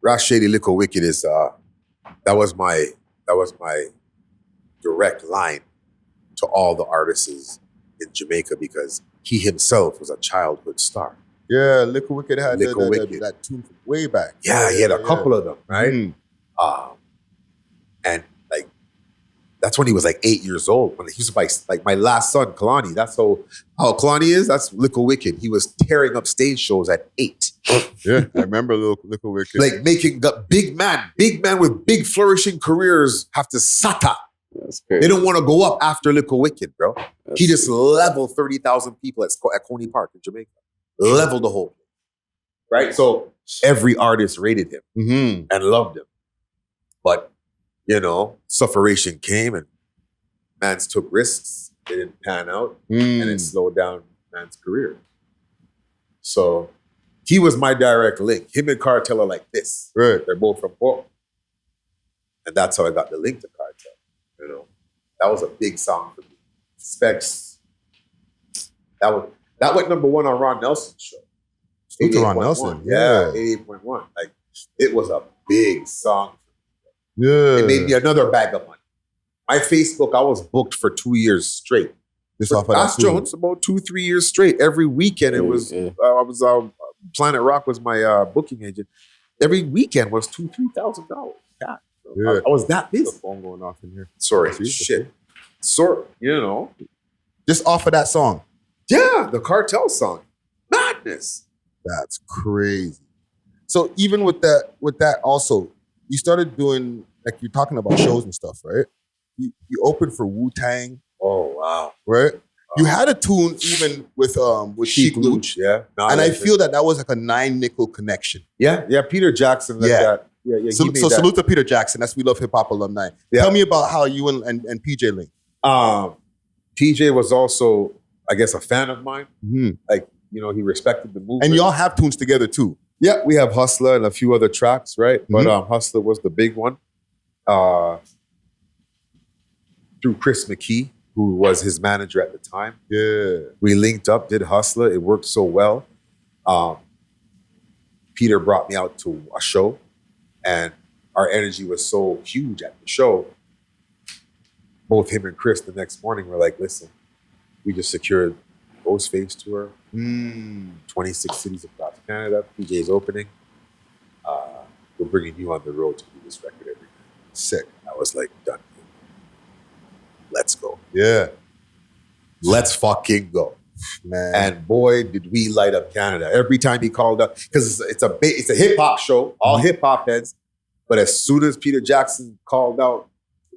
Rashid the Little Wicked is that was my direct line to all the artists in Jamaica because he himself was a childhood star. Yeah, Little Wicked had Little Wicked. that tune from way back. Yeah, he had a couple of them, right? And like that's when he was like 8 years old. When he was like my last son, Kalani. That's how Kalani is. That's Little Wicked. He was tearing up stage shows at 8. Yeah, I remember Little Wicked. Like making the big man with big flourishing careers have to sata. That's crazy. They don't want to go up after Little Wicked, bro. He just leveled 30,000 people at Coney Park in Jamaica. Leveled the whole thing. Right? So every artist rated him and loved him. But, sufferation came and mans took risks. They didn't pan out and it slowed down man's career. So he was my direct link. Him and Cartel are like this. Right. They're both from Port. And that's how I got the link to Cartel. That was a big song for me. Specs. That went number one on Ron Nelson's show. Salute to Ron Nelson. Yeah, 88.1. Like, it was a big song. Yeah. It made me another bag of money. My Facebook, I was booked for 2 years straight. Just off of Ask that Jones, about 2-3 years straight. Every weekend, it was, I was, Planet Rock was my booking agent. Every weekend was $2,000-$3,000. God, Yeah. I was that busy. The phone going off in here. Sorry, See? shit. Sorry, Just off of that song. Yeah, the Cartel song. Madness. That's crazy. So even with that also, you started doing, like you're talking about shows and stuff, right? You opened for Wu-Tang. Oh, wow. Right? You had a tune even with Sheek Louch. Yeah. And I feel that was like a 9-nickel connection. Yeah, Peter Jackson like that. Yeah. So salute to Peter Jackson. That's We Love Hip Hop alumni. Yeah. Tell me about how you and PJ linked. PJ was also, I guess, a fan of mine. Like, he respected the movement. And y'all have tunes together too. Yeah, we have Hustler and a few other tracks, right? But Hustler was the big one. Through Chris McKee, who was his manager at the time. Yeah. We linked up, did Hustler. It worked so well. Peter brought me out to a show, and our energy was so huge at the show. Both him and Chris the next morning were like, listen, we just secured Ghostface tour, 26 cities across Canada, PJ's opening. We're bringing you on the road to do this record every night. Sick. I was like, done. Let's go. Yeah. Let's fucking go. Man. And boy, did we light up Canada. Every time he called up, because it's a hip-hop show, all hip-hop heads. But as soon as Peter Jackson called out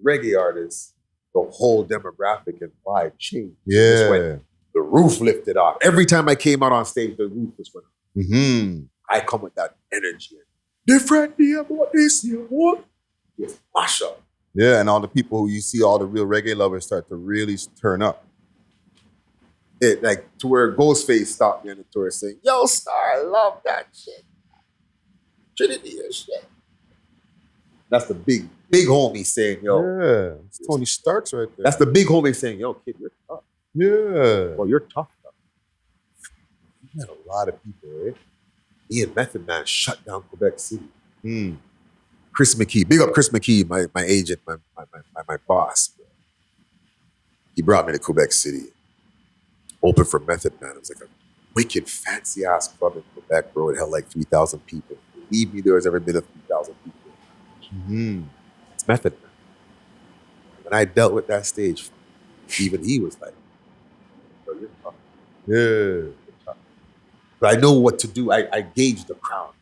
reggae artists, the whole demographic and vibe changed. Yeah. The roof lifted off. Every time I came out on stage, the roof was went up. I come with that energy. Different day about this, what? Yes, mash up. Yeah, and all the people who you see, all the real reggae lovers start to really turn up. it like to where Ghostface stopped me on the tour saying, "Yo, Star, I love that shit. Trinity is shit." That's the big homie saying, "Yo." Yeah, it's Tony Stark's right there. That's the big homie saying, "Yo, kid, you're tough. Yeah. Well, you're tough, though." You had a lot of people, right? Me and Method Man shut down Quebec City. Chris McKee, big up Chris McKee, my agent, my boss. Bro. He brought me to Quebec City. Open for Method Man. It was like a wicked, fancy ass club in Quebec, bro. It held like 3,000 people. Believe me, there was every bit of 3,000 people. It's Method Man. When I dealt with that stage, even he was like, "Bro, you're tough." Yeah. But I know what to do. I gauge the crowd.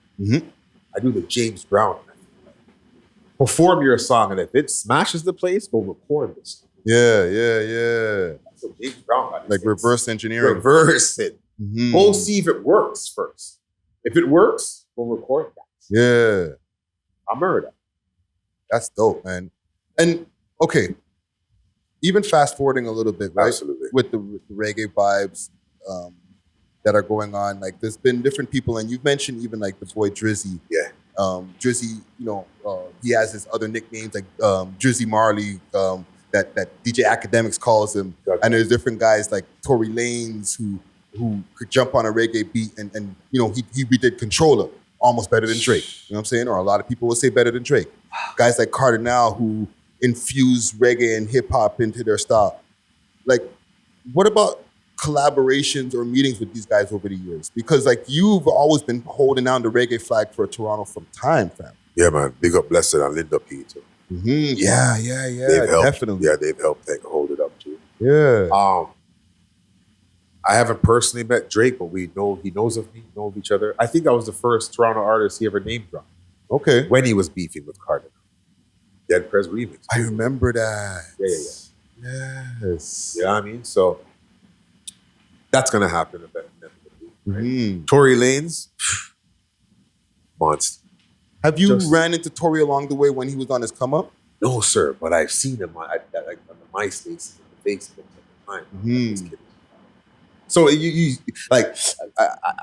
I do the James Brown method. Perform your song, and if it smashes the place, go record this. Yeah. That's what James Brown got. Like reverse engineering. Reverse it. Go see if it works first. If it works, go record that. Yeah. I murder. That's dope, man. And okay, even fast forwarding a little bit, right? Absolutely. With the reggae vibes that are going on, like there's been different people, and you've mentioned even like the boy Drizzy. Yeah. Drizzy, he has his other nicknames like Drizzy Marley, that DJ Academics calls him, and there's different guys like Tory Lanez who could jump on a reggae beat, and he redid Controller almost better than Drake. You know what I'm saying? Or a lot of people would say better than Drake. Guys like Kardinal who infuse reggae and hip hop into their style. Like, what about collaborations or meetings with these guys over the years? Because like you've always been holding down the reggae flag for Toronto from time, fam. Yeah, man. Big up Blessed and Linda P too. Yeah, They've helped, definitely. Yeah, they've helped hold it up too. Yeah. I haven't personally met Drake, but he knows of me, know of each other. I think I was the first Toronto artist he ever name dropped. Okay. When he was beefing with Kardinal. Dead Prez remix. I remember that. Yeah. Yes. You know what I mean? So that's gonna happen eventually. Right? Tory Lanez, monster. Have you ran into Tory along the way when he was on his come up? No, sir, but I've seen him on the MySpace, the Facebook at the time. So you like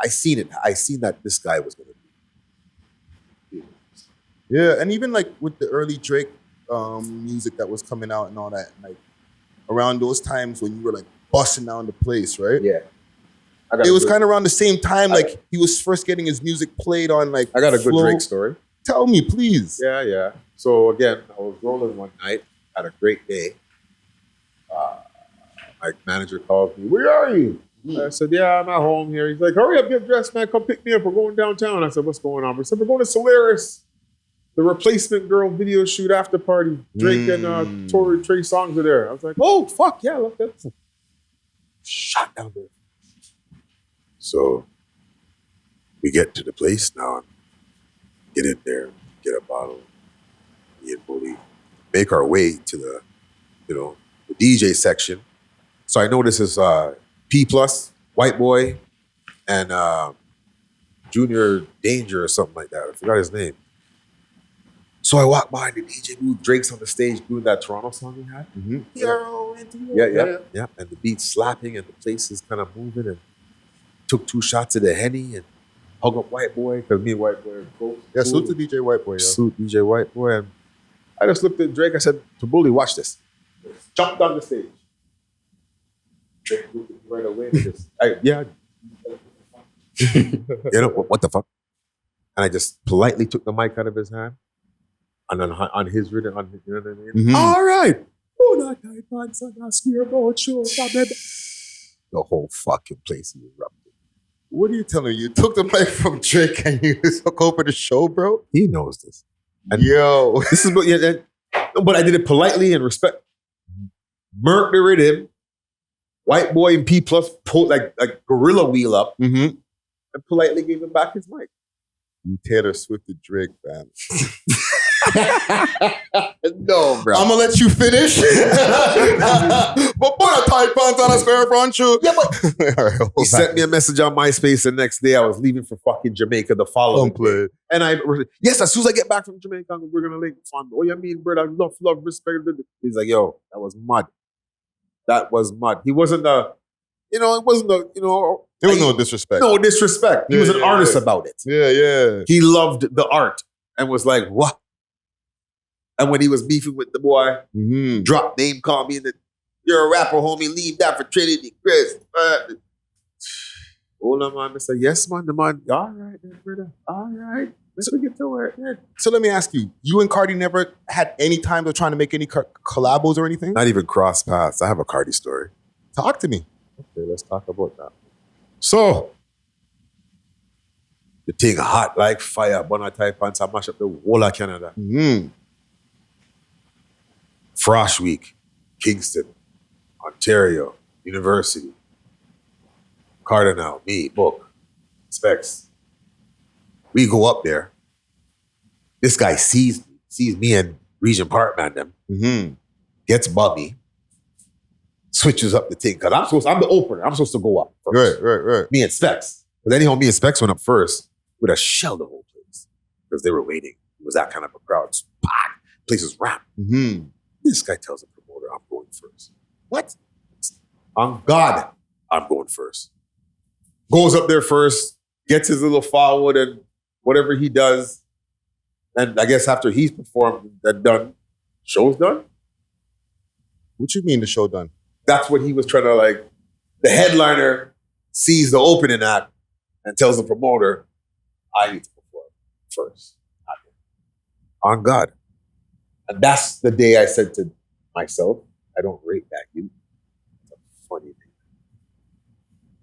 I seen it. I seen that this guy was gonna be. Yeah, and even like with the early Drake music that was coming out and all that, like around those times when you were like busting down the place, right? Yeah. It was kind of around the same time, like he was first getting his music played on like I got a good Flow. Drake story. Tell me, please. Yeah. So again, I was rolling one night, had a great day. My manager called me, "Where are you?" I said, "Yeah, I'm at home here." He's like, "Hurry up, get dressed, man. Come pick me up. We're going downtown." I said, "What's going on?" He said, "We're going to Solaris. The Replacement Girl video shoot after party. Drake and Tory Trey Songz are there." I was like, "Oh, fuck, yeah, look that." Shot down there. So we get to the place now and get in there, get a bottle, me and Bully, make our way to the, the DJ section. So I know this is P Plus, White Boy, and Junior Danger or something like that. I forgot his name. So I walk by the DJ booth. Drake's on the stage doing that Toronto song we had. Yeah. And the beat's slapping and the place is kind of moving. And took 2 shots of the Henny and hung up White Boy because me and White Boy are close. Yeah, salute to DJ White Boy. Salute DJ White Boy. And I just looked at Drake. I said to Bully, "Watch this." Jumped on the stage. Drake looked at me right away. And just, what the fuck? And I just politely took the mic out of his hand. And then on his rhythm, you know what I mean? All right. Oh, not tight pants and a square boat show. The whole fucking place erupted. What are you telling me? You took the mic from Drake and you took over the show, bro? He knows this. And yo. This is but I did it politely and respect. Murked the rhythm. White Boy and P Plus pulled like gorilla wheel up and politely gave him back his mic. You Taylor Swift to Drake, fam. No, bro. I'm gonna let you finish. But Bun A Tight Pants on a square front shoe. Yeah, but he sent me a message on MySpace the next day. I was leaving for fucking Jamaica the following day. And yes, as soon as I get back from Jamaica, we're gonna link fun. Oh, you mean, brother? Love, respect. He's like, yo, that was mud. That was mud. He wasn't it wasn't There was no disrespect. No disrespect. He was an artist about it. Yeah. He loved the art and was like, what? And when he was beefing with the boy, drop name, call me, you're a rapper, homie, leave that for Trinity, Chris. Hold on, man. I said, yes, man, the man. All right, then, brother. All right. Let's get to work. Yeah. So let me ask you and Cardi never had any time of trying to make any collabos or anything? Not even cross paths. I have a Cardi story. Talk to me. Okay, let's talk about that. So, the thing hot like fire, Bun A Tight Pants, I mash up the whole of Canada. Frosh Week, Kingston, Ontario, University, Kardinal, me, Book, Speekz. We go up there. This guy sees me and Region Park man them, gets bummy, switches up the thing. Because I'm the opener. I'm supposed to go up first. Right. Me and Speekz. But anyhow, me and Speekz went up first. Would have shelled the whole place. Because they were waiting. It was that kind of a crowd. Place was wrapped. This guy tells the promoter, I'm going first. What? On God, I'm going first. Goes up there first, gets his little firewood and whatever he does. And I guess after he's performed and done, show's done. What you mean the show done? That's what he was trying to the headliner sees the opening act and tells the promoter, I need to perform first. On God. And that's the day I said to myself, I don't rate that youth. It's a funny thing.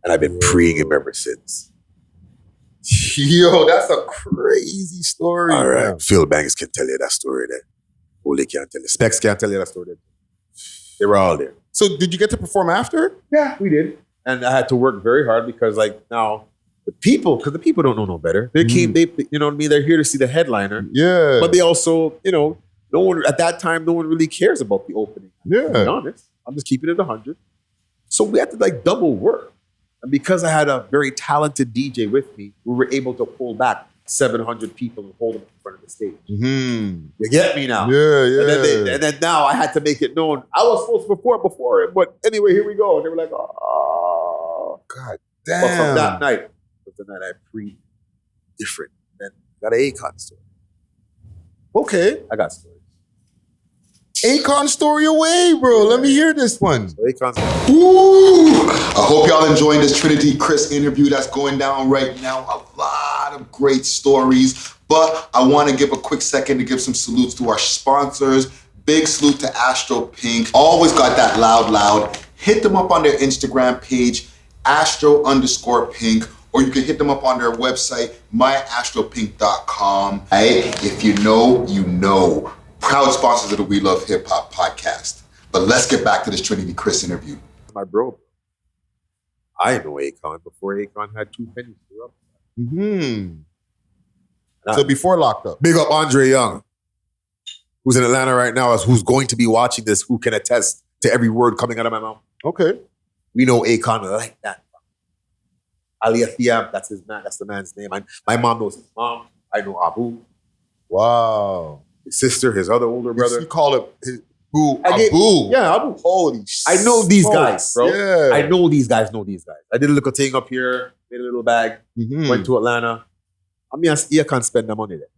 And I've been preying him ever since. Yo, that's a crazy story. All right. Man. Phil Banks can tell you that story there. Ole can't tell you. Speekz can't tell you that story there. They were all there. So did you get to perform after? Yeah, we did. And I had to work very hard because now the people don't know no better. They came, you know what I mean? They're here to see the headliner. Yeah. But they also, no one at that time, no one really cares about the opening. Yeah. To be honest, I'm just keeping it 100. So we had to double work. And because I had a very talented DJ with me, we were able to pull back 700 people and hold them in front of the stage. You get me now? Yeah. And then now I had to make it known. I was supposed to perform before it, but anyway, here we go. And they were like, oh. God damn. But from that night, I pre different. Then got an Akon story. Okay. I got stories. Akon story away, bro. Let me hear this one. So Akon story. Ooh, I hope y'all enjoying this Trinity Chris interview that's going down right now. A lot of great stories, but I want to give a quick second to give some salutes to our sponsors. Big salute to Astro Pink. Always got that loud. Hit them up on their Instagram page, Astro_Pink, or you can hit them up on their website, myastropink.com. Hey, if you know, you know. Proud sponsors of the We Love Hip Hop podcast. But let's get back to this Trinity Chris interview. My bro. I know Akon before Akon had 2 pennies to rub. So before Locked Up. Big up Andre Young, who's in Atlanta right now, who's going to be watching this, who can attest to every word coming out of my mouth. Okay. We know Akon like that. Aliyah Thiam, that's his man. That's the man's name. My mom knows his mom. I know Abu. Wow. His sister, his other older brother. You call it his boo, Abu. Yeah, Abu. Holy I know these guys, bro. Yeah. I know these guys know these guys. I did a little thing up here, made a little bag, went to Atlanta. I mean, I can't spend the money there.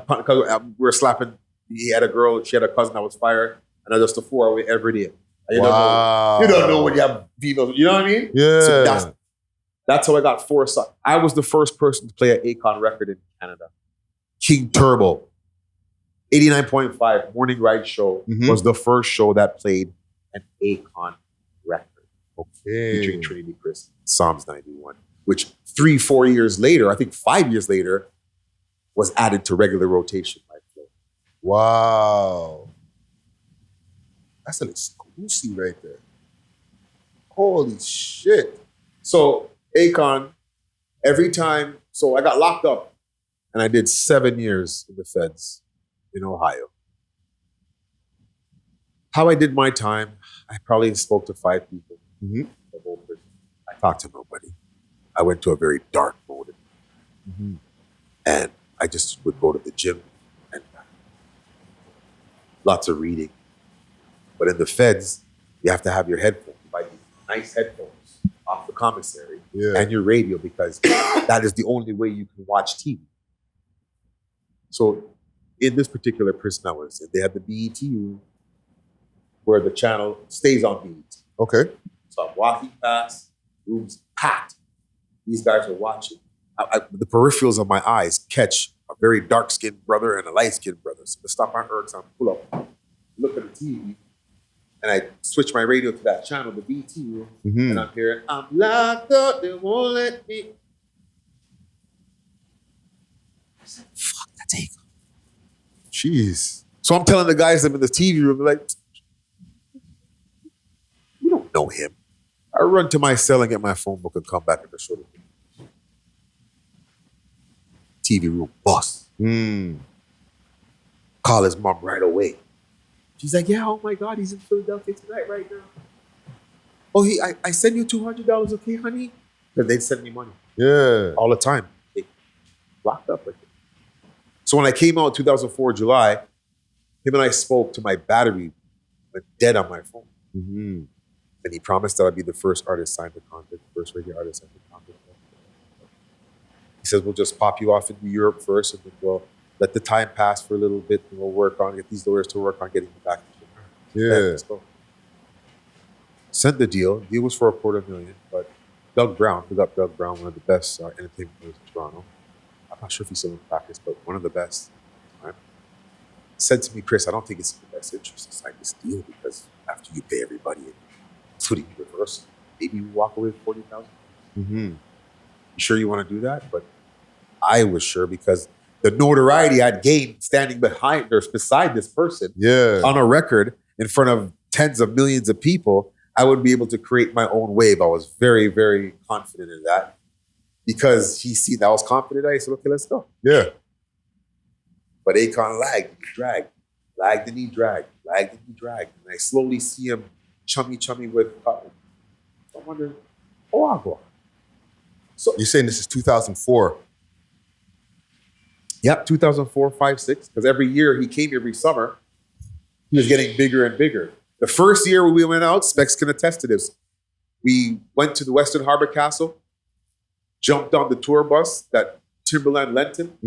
Because we were slapping. He had a girl, she had a cousin that was fired, and I just a 4 away every day. You don't know when you have females, you know what I mean? Yeah. So that's how I got 4 songs. I was the first person to play an Akon record in Canada. King Turbo. 89.5 Morning Ride Show was the first show that played an Akon record. Okay. Featuring Trinity Chris, Psalms 91, which 3-4 years later, I think 5 years later, was added to regular rotation by Flo. Wow. That's an exclusive right there. Holy shit. So Akon, every time, so I got locked up and I did 7 years in the feds in Ohio. How I did my time, I probably spoke to 5 people. The whole prison. I talked to nobody. I went to a very dark mode. And I just would go to the gym and lots of reading. But in the feds, you have to have your headphones. You buy these nice headphones. off the commissary Yeah. and your radio because that is the only way you can watch TV. So in this particular prison I was in, they had the BET room where the channel stays on BET. Okay. So I'm walking past, room's packed. These guys are watching. The peripherals of my eyes catch a very dark-skinned brother and a light-skinned brother. So I stop my ergs, I pull up, look at the TV, and I switch my radio to that channel, the BET room, and I'm hearing, I'm locked up, they won't let me. I said, fuck, that's Akon. Jeez. So I'm telling the guys I'm in the TV room, like, you don't know him. I run to my cell and get my phone book and come back and show them. TV room boss. Call his mom right away. She's like, yeah, oh my God, he's in Philadelphia tonight right now. Oh, I send you $200, okay, honey? Because they'd send me money. Yeah. All the time. They locked up with it. So when I came out in 2004, July, him and I spoke to my battery went dead on my phone. And he promised that I'd be the first artist signed to contract, first reggae artist signed to contract. He says, we'll just pop you off into Europe first, and then we'll let the time pass for a little bit, and we'll get these lawyers to work on getting you back to Japan. Yeah. Let's go. Sent the deal. Deal was for $250,000, but Doug Brown, big up Doug Brown, one of the best entertainment players in Toronto. I'm not sure if he's still in practice, but one of the best. Right? Said to me, Chris, I don't think it's in the best interest to sign this deal because after you pay everybody, including Universal, maybe you walk away with $40,000. You sure you want to do that? But I was sure because the notoriety I'd gained standing behind or beside this person on a record in front of tens of millions of people, I would be able to create my own wave. I was very, very confident in that because he seen that I was confident. I said, okay, let's go. Yeah. But Akon lagged, he dragged, lagged and he dragged, lagged and he dragged. And I slowly see him chummy with Cotton. So I'm wondering, Jaguar. So you're saying this is 2004? Yep, 2004, 5, 6. Because every year he came every summer, he was getting bigger and bigger. The first year when we went out, Specs can attest to this. We went to the Western Harbor Castle, jumped on the tour bus that Timberland lent him.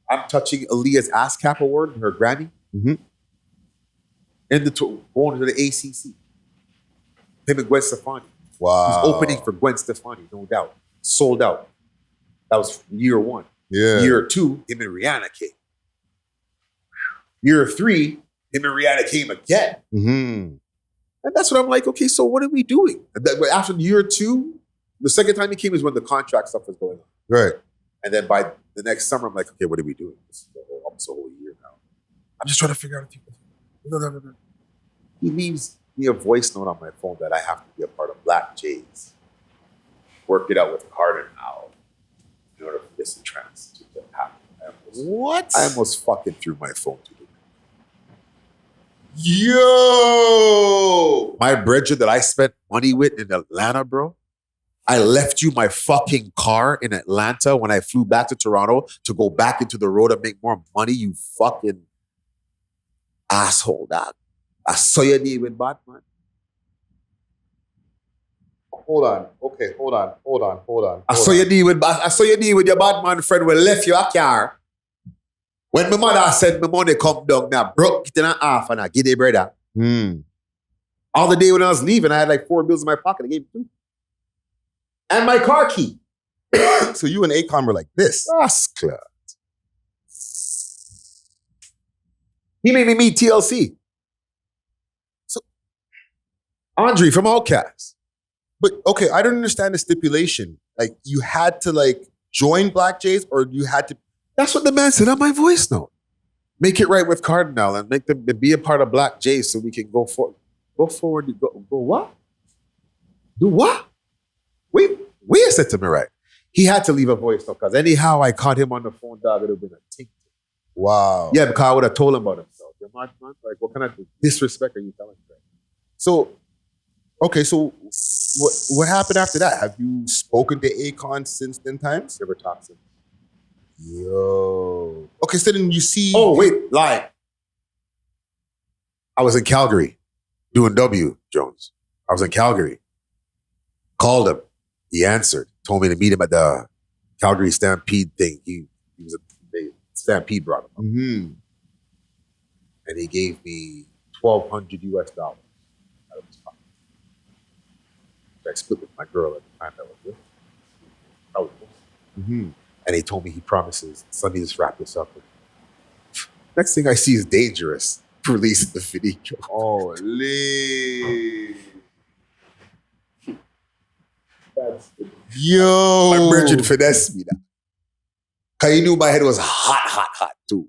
I'm touching Aaliyah's ASCAP award, her Grammy. In the tour, going to the ACC. Him and Gwen Stefani. Wow. He's opening for Gwen Stefani, no doubt. Sold out. That was year 1. Yeah. Year 2, him and Rihanna came. Year 3, him and Rihanna came again. And that's what I'm like, okay, so what are we doing? And then after year 2, the second time he came is when the contract stuff was going on. Right. And then by the next summer, I'm like, okay, what are we doing? This is almost a whole year now. I'm just trying to figure out if no. He leaves me a voice note on my phone that I have to be a part of Black Jays. Work it out with Kardinal in order for this trance to happen. I almost fucking threw my phone to the Yo! My brethren that I spent money with in Atlanta, bro. I left you my fucking car in Atlanta when I flew back to Toronto to go back into the road and make more money, you fucking asshole, dog. I saw your knee with Batman. Hold on. Okay, hold on. I saw your knee with your Batman friend when left you a car. When my mother said my money come down, I broke it in half and I give it, brother. All the day when I was leaving, I had like 4 bills in my pocket. I gave him 2. And my car key. So you and Akon were like this. Rascal. He made me meet TLC. So Andre from Outkast. But okay, I don't understand the stipulation. Like you had to like join Black Jays or you had to. That's what the man said on my voice note. Make it right with Kardinal and make them be a part of Black Jays so we can go forward. Go forward. Go what? Do what? Wait, said to me right. He had to leave a voice note because anyhow I caught him on the phone, dog, it would have been a tink. Wow. Yeah, because I would have told him about himself. You're not, man. Like, what kind of disrespect are you telling me? So, okay, so what happened after that? Have you spoken to Akon since then times? Never talked to him. Yo. Okay, so then you see. Oh, wait, lying. I was in Calgary doing W, Jones. I was in Calgary. Called him. He answered, told me to meet him at the Calgary Stampede thing. He was Stampede brought him up. Mm-hmm. And he gave me $1,200 US out of his pocket. I split with my girl at the time that was with. Mm-hmm. And he told me he promises, let me just wrap this up. Next thing I see is Dangerous releasing the video. Oh, Lee. Yo. My virgin finessed me now. Cause he knew my head was hot too.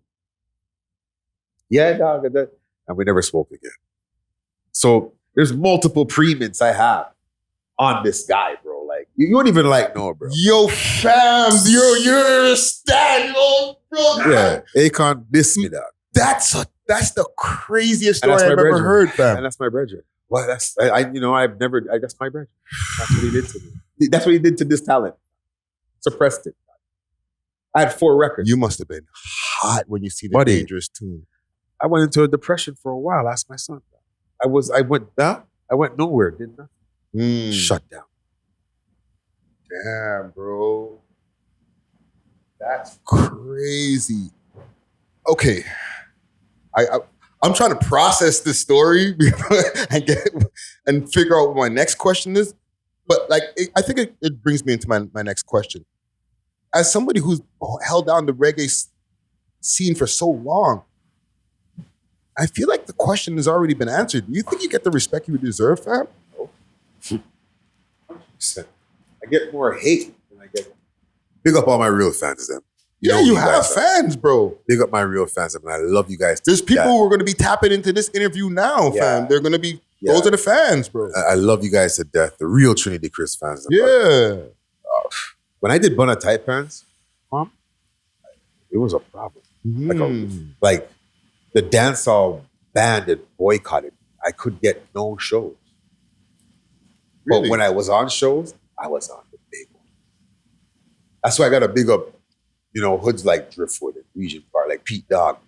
Yeah, dog. And we never spoke again. So there's multiple pre-mints I have on this guy, bro. Like, you don't even know, bro. Yo, fam. You're a stan, bro. Yeah. Akon dissed me, dog. That's the craziest story And I've that's my ever brethren. heard, fam. And that's my brethren. Well, that's that's my brethren. That's what he did to me. That's what he did to this talent. Suppressed it. I had 4 records. You must have been hot when you see the Buddy. Dangerous tune. I went into a depression for a while. Ask my son. I went nowhere. Did nothing. Shut down. Damn, bro. That's crazy. Okay. I'm trying to process this story and figure out what my next question is. But I think it brings me into my next question. As somebody who's held down the reggae scene for so long, I feel like the question has already been answered. Do you think you get the respect you deserve, fam? 100%. I get more hate than I get. Big up all my real fans, them. You have fans, bro. Big up my real fans, and I love you guys. There's people who are going to be tapping into this interview now, fam. They're going to be, those are the fans, bro. I love you guys to death. The real Trinity Chris fans. Yeah. When I did Bun A Tight Pants, it was a problem. Like the dancehall band had boycotted. I could get no shows. Really? But when I was on shows, I was on the big one. That's why I got to big up, hoods like Driftwood and Regent Park, like Pete Dog,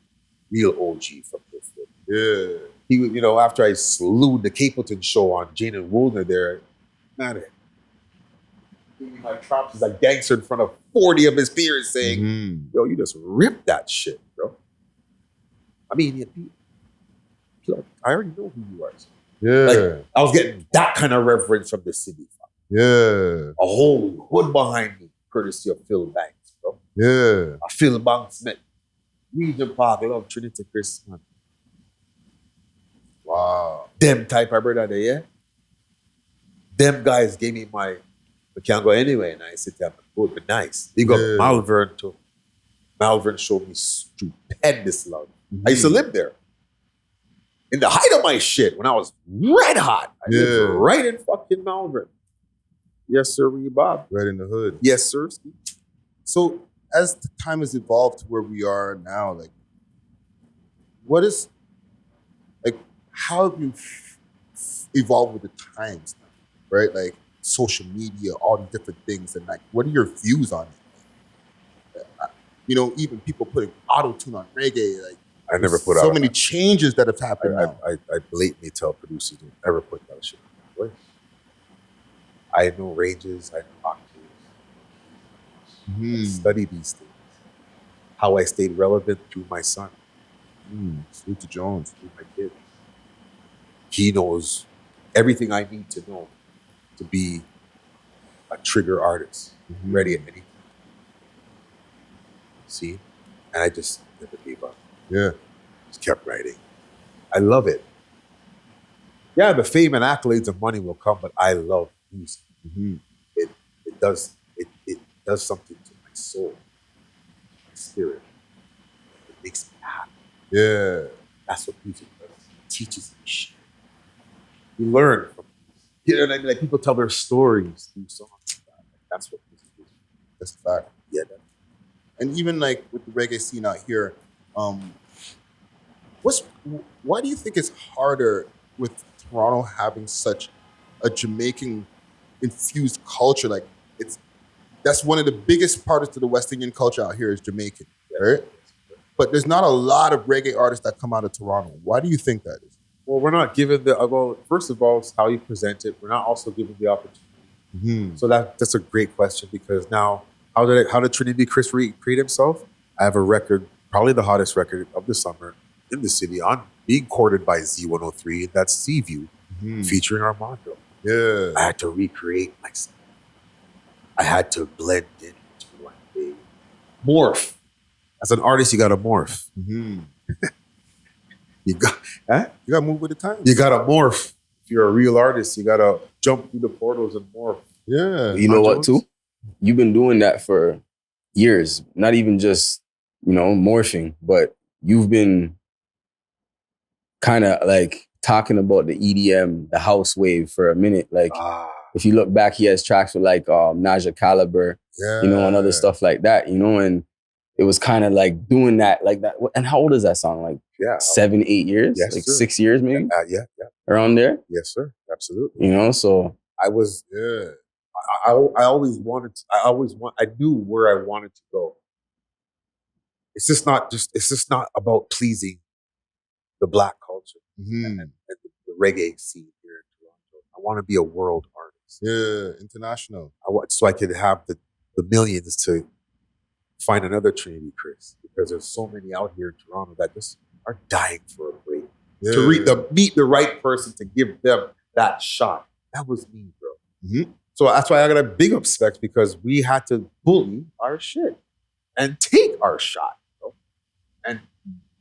real OG from Driftwood. Yeah. He was, after I slew the Capleton show on Jane and Woolner there, man, my props is like gangster in front of 40 of his peers saying, yo, you just ripped that shit, bro. I mean, I already know who you are. Yeah. I was getting that kind of reverence from the city. Yeah. A whole hood behind me, courtesy of Phil Banks, bro. Yeah. Phil Banks met Regent Park, love Trinity Chris, man. Wow. Them type of brother there, yeah? Them guys gave me we can't go anyway, and I sit there, would be nice. They got Malvern too. Malvern showed me stupendous love. I used to live there. In the height of my shit, when I was red hot. I lived right in fucking Malvern. Yes, sir, Bob. Right in the hood. Yes, sir. So as the time has evolved to where we are now, how have you evolved with the times now, right? Like social media, all the different things, and what are your views on it? Even people putting auto-tune on reggae, I never put so many changes that have happened now. I blatantly tell producers don't ever put that shit on. I know ranges, I know octaves. I study these things. How I stayed relevant through my son. Salute to Jones. Through my kids. He knows everything I need to know to be a trigger artist, ready at any time. See? And I just never gave up. Yeah. Just kept writing. I love it. Yeah, the fame and accolades and money will come, but I love music. It does something to my soul, my spirit. It makes me happy. Yeah. That's what music does. It teaches me shit. You learn from it. You know what I mean? Like people tell their stories through songs. That's what music is. That's a fact. Yeah. And even with the reggae scene out here, why do you think it's harder with Toronto having such a Jamaican infused culture? That's one of the biggest parts to the West Indian culture out here is Jamaican, right? But there's not a lot of reggae artists that come out of Toronto. Why do you think that is? Well, we're not given first of all, it's how you present it. We're not also given the opportunity Mhm. So that's a great question because now how did Trinity Chris create himself? I have a record, probably the hottest record of the summer in the city, on being courted by Z103. That's Seaview featuring Armando. Yeah. I had to recreate myself. I had to blend into one day. Morph. As an artist, you gotta morph. Mhm. You got You gotta move with the times. you gotta morph. If you're a real artist, you gotta jump through the portals and morph. Yeah. You know what, Jones? too? You've been doing that for years. Not even just, morphing, but you've been kind of like talking about the EDM, the house wave for a minute. Like, if you look back, he has tracks with like Naja Caliber, Yeah. and other stuff like that, and it was kind of like doing that, like that. And how old is that song? Like 7, 8 years? Yes, like sir. 6 years maybe? Yeah. Around there? Yes, sir. Absolutely. So I was, I always wanted to, I knew where I wanted to go. It's just not about pleasing the Black culture and the reggae scene here in Toronto. I want to be a world artist. Yeah. International. So I could have the millions to find another Trinity Chris, because there's so many out here in Toronto that just are dying for a break. Yeah. To meet the right person to give them that shot. That was me, bro. Mhm. So that's why I got a big up Speckz, because we had to bully our shit and take our shot, bro. And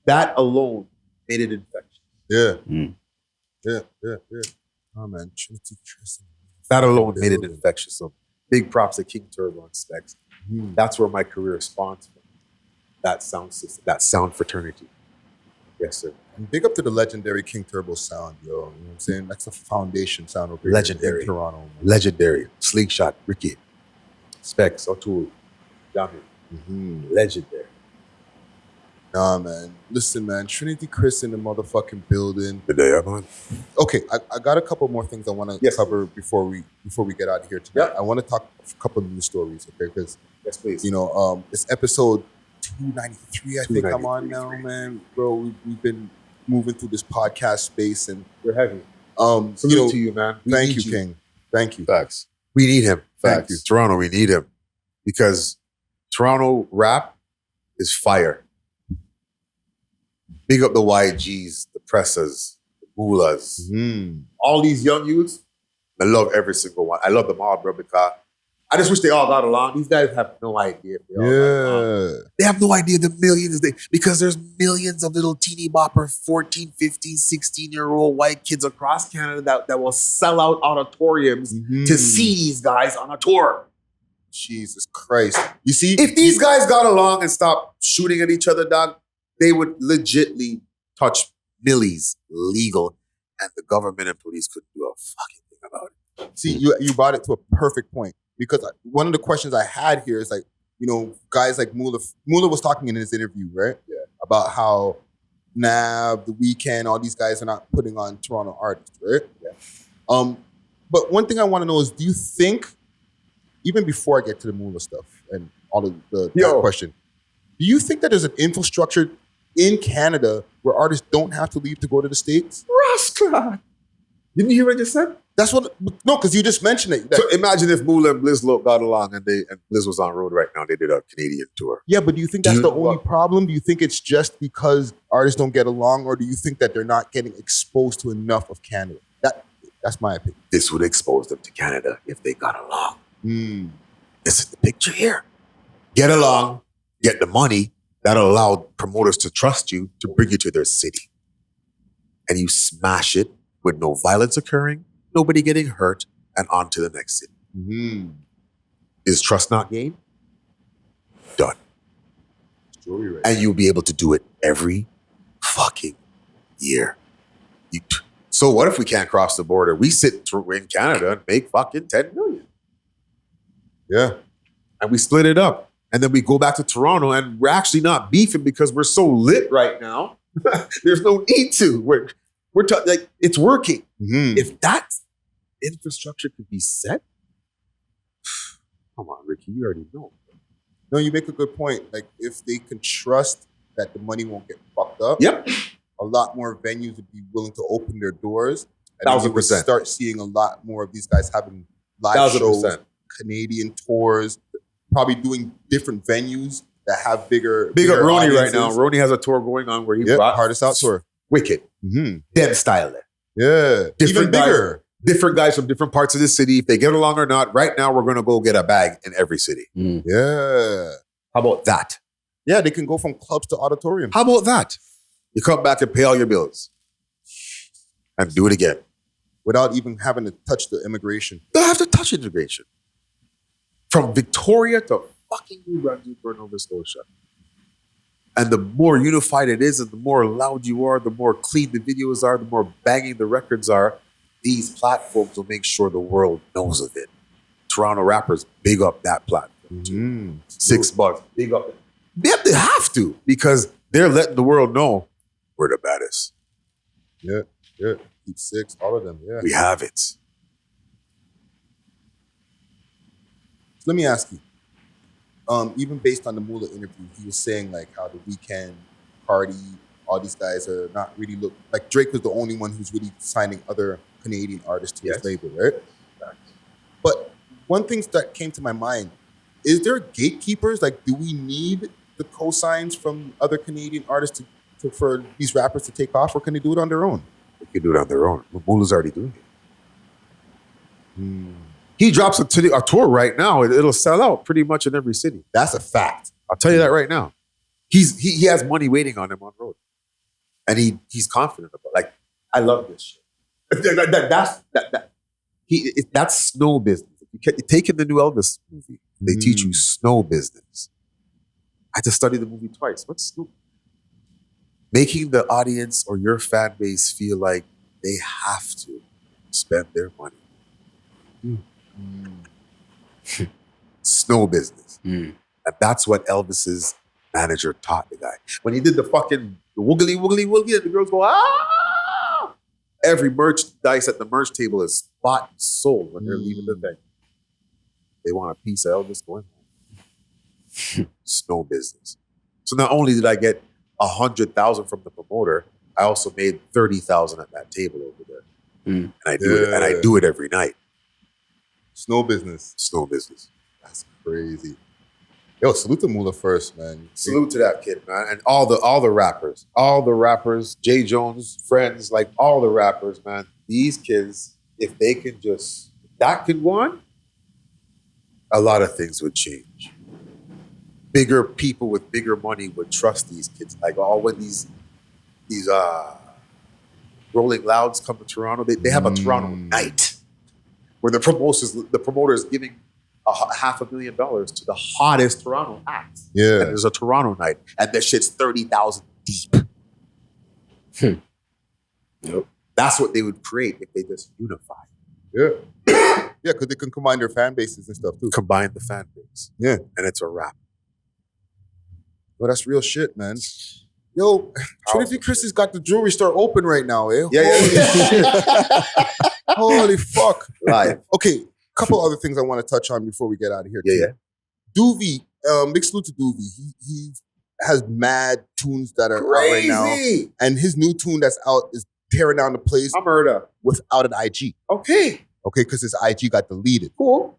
that alone made it infectious. Yeah. Mm. Yeah. Oh man, Trinity Chris. That alone made it infectious. So big props to King Turbo and Speckz. That's where my career spawns from. That sound system, that sound fraternity. Yes, sir. And big up to the legendary King Turbo sound, yo. You know what I'm saying? That's the foundation sound over here Legendary. in Toronto. Man. Legendary. Slingshot, Ricky, Speckz, O'Toole, Yami. Legendary. Nah, man. Listen, man. Trinity Chris in the motherfucking building. Good day, everyone. Okay, I got a couple more things I want to cover before we get out of here today. Yeah. I want to talk a couple of news stories, okay? Because Yes, please. it's episode 293. I think I'm on 293. now, man. Bro, we've been moving through this podcast space, and You're heavy. you Salute know, to you, man. We thank need you, King. Thank you. facts. We need him. Thank Facts. you. Toronto, we need him. Because Toronto rap is fire. Big up the YGs, the Pressers, the Moolas. All these young youths, I love every single one. I love them all, bro, because I just wish they all got along. These guys have no idea if they all got along. They have no idea the millions, because there's millions of little teeny bopper 14, 15, 16-year-old white kids across Canada that will sell out auditoriums to see these guys on a tour. Jesus Christ. You see? If these guys got along and stopped shooting at each other, dog, they would legitly touch millies legal, and the government and police couldn't do a fucking thing about it. See, you brought it to a perfect point, because one of the questions I had here is like, guys like Mula was talking in his interview, right? Yeah. About how Nav, The Weeknd, all these guys are not putting on Toronto artists, right? Yeah. But one thing I want to know is, do you think, even before I get to the Mula stuff and all of that question, do you think that there's an infrastructure in Canada where artists don't have to leave to go to the States? Rascal! Didn't you hear what I just said? That's what, no, because you just mentioned it. So imagine if Moolah and Blizz got along and Blizz was on road right now. They did a Canadian tour. Yeah, but do you think that's the only problem? Do you think it's just because artists don't get along, or do you think that they're not getting exposed to enough of Canada? That's my opinion. This would expose them to Canada if they got along. This is the picture here. Get along, get the money. That'll allow promoters to trust you to bring you to their city. And you smash it with no violence occurring, nobody getting hurt, and on to the next city. Is trust not gained? Done. And you'll be able to do it every fucking year. So what if we can't cross the border? We sit in Canada and make fucking 10 million. Yeah. And we split it up. And then we go back to Toronto, and we're actually not beefing because we're so lit right now. There's no need to. We're like, it's working. If that infrastructure could be set, come on, Ricky, you already know. No, you make a good point. Like, if they can trust that the money won't get fucked up, a lot more venues would be willing to open their doors. And then you would 1,000%. start seeing a lot more of these guys having live shows, 1000%. Canadian tours, probably doing different venues that have bigger Big up Roni right audiences. now. Roni has a tour going on where he brought Hardest Out tour. Wicked. Mm-hmm. Them style it. Yeah. Different Even bigger. Different guys from different parts of the city. If they get along or not, right now we're going to go get a bag in every city. Yeah. How about that? Yeah, they can go from clubs to auditoriums. How about that? You come back and pay all your bills and do it again. Without even having to touch the immigration. Don't have to touch integration. From Victoria to fucking New Brunswick or Nova Scotia. And the more unified it is and the more loud you are, the more clean the videos are, the more banging the records are, these platforms will make sure the world knows of it. Toronto rappers, big up that platform. Mm-hmm. $6, big up. They have to because they're letting the world know we're the baddest. Yeah. Keep 6, all of them. Yeah. We have it. So let me ask you. Even based on the Moolah interview, he was saying like how the Weeknd, Cardi, all these guys are not really like Drake was the only one who's really signing other Canadian artists to his label, right? But one thing that came to my mind, is there gatekeepers? Like, do we need the cosigns from other Canadian artists for these rappers to take off, or can they do it on their own? They can do it on their own. Moolah's already doing it. He drops a tour right now. It'll sell out pretty much in every city. That's a fact. I'll tell you that right now. He has money waiting on him on road, and he's confident about it. Like, I love this shit. That's snow business. You take in the new Elvis movie. They teach you snow business. I had to study the movie twice. What's snow? Making the audience or your fan base feel like they have to spend their money. Snow business. And that's what Elvis's manager taught the guy. When he did the fucking woogly, woogly, woogly, and the girls go, ah! Every merchandise at the merch table is bought and sold when they're leaving the venue. They want a piece of Elvis going home. Snow business. So not only did I get 100,000 from the promoter, I also made 30,000 at that table over there. And I do it every night. Snow business. Snow business. That's crazy. Yo, salute to Moolah first, man. Salute to that kid, man. And all the rappers, Jay Jones, friends, like all the rappers, man. These kids, if they can that can go on, a lot of things would change. Bigger people with bigger money would trust these kids. Like when these Rolling Louds come to Toronto, they have a Toronto night where the promoter is giving $500,000 to the hottest Toronto act. Yeah. And there's a Toronto night, and that shit's 30,000 deep. Yep. That's what they would create if they just unify. Yeah. Yeah, because they can combine their fan bases and stuff too. Combine the fan base. Yeah. And it's a wrap. Well, that's real shit, man. Yo, Trinity Chris's got the jewelry store open right now, eh? Yeah. Holy fuck. Live. Okay, couple other things I want to touch on before we get out of here. Yeah. Duvy, big salute to Duvy. He has mad tunes that are out right now. And his new tune that's out is tearing down the place without an IG. Okay, because his IG got deleted. Cool.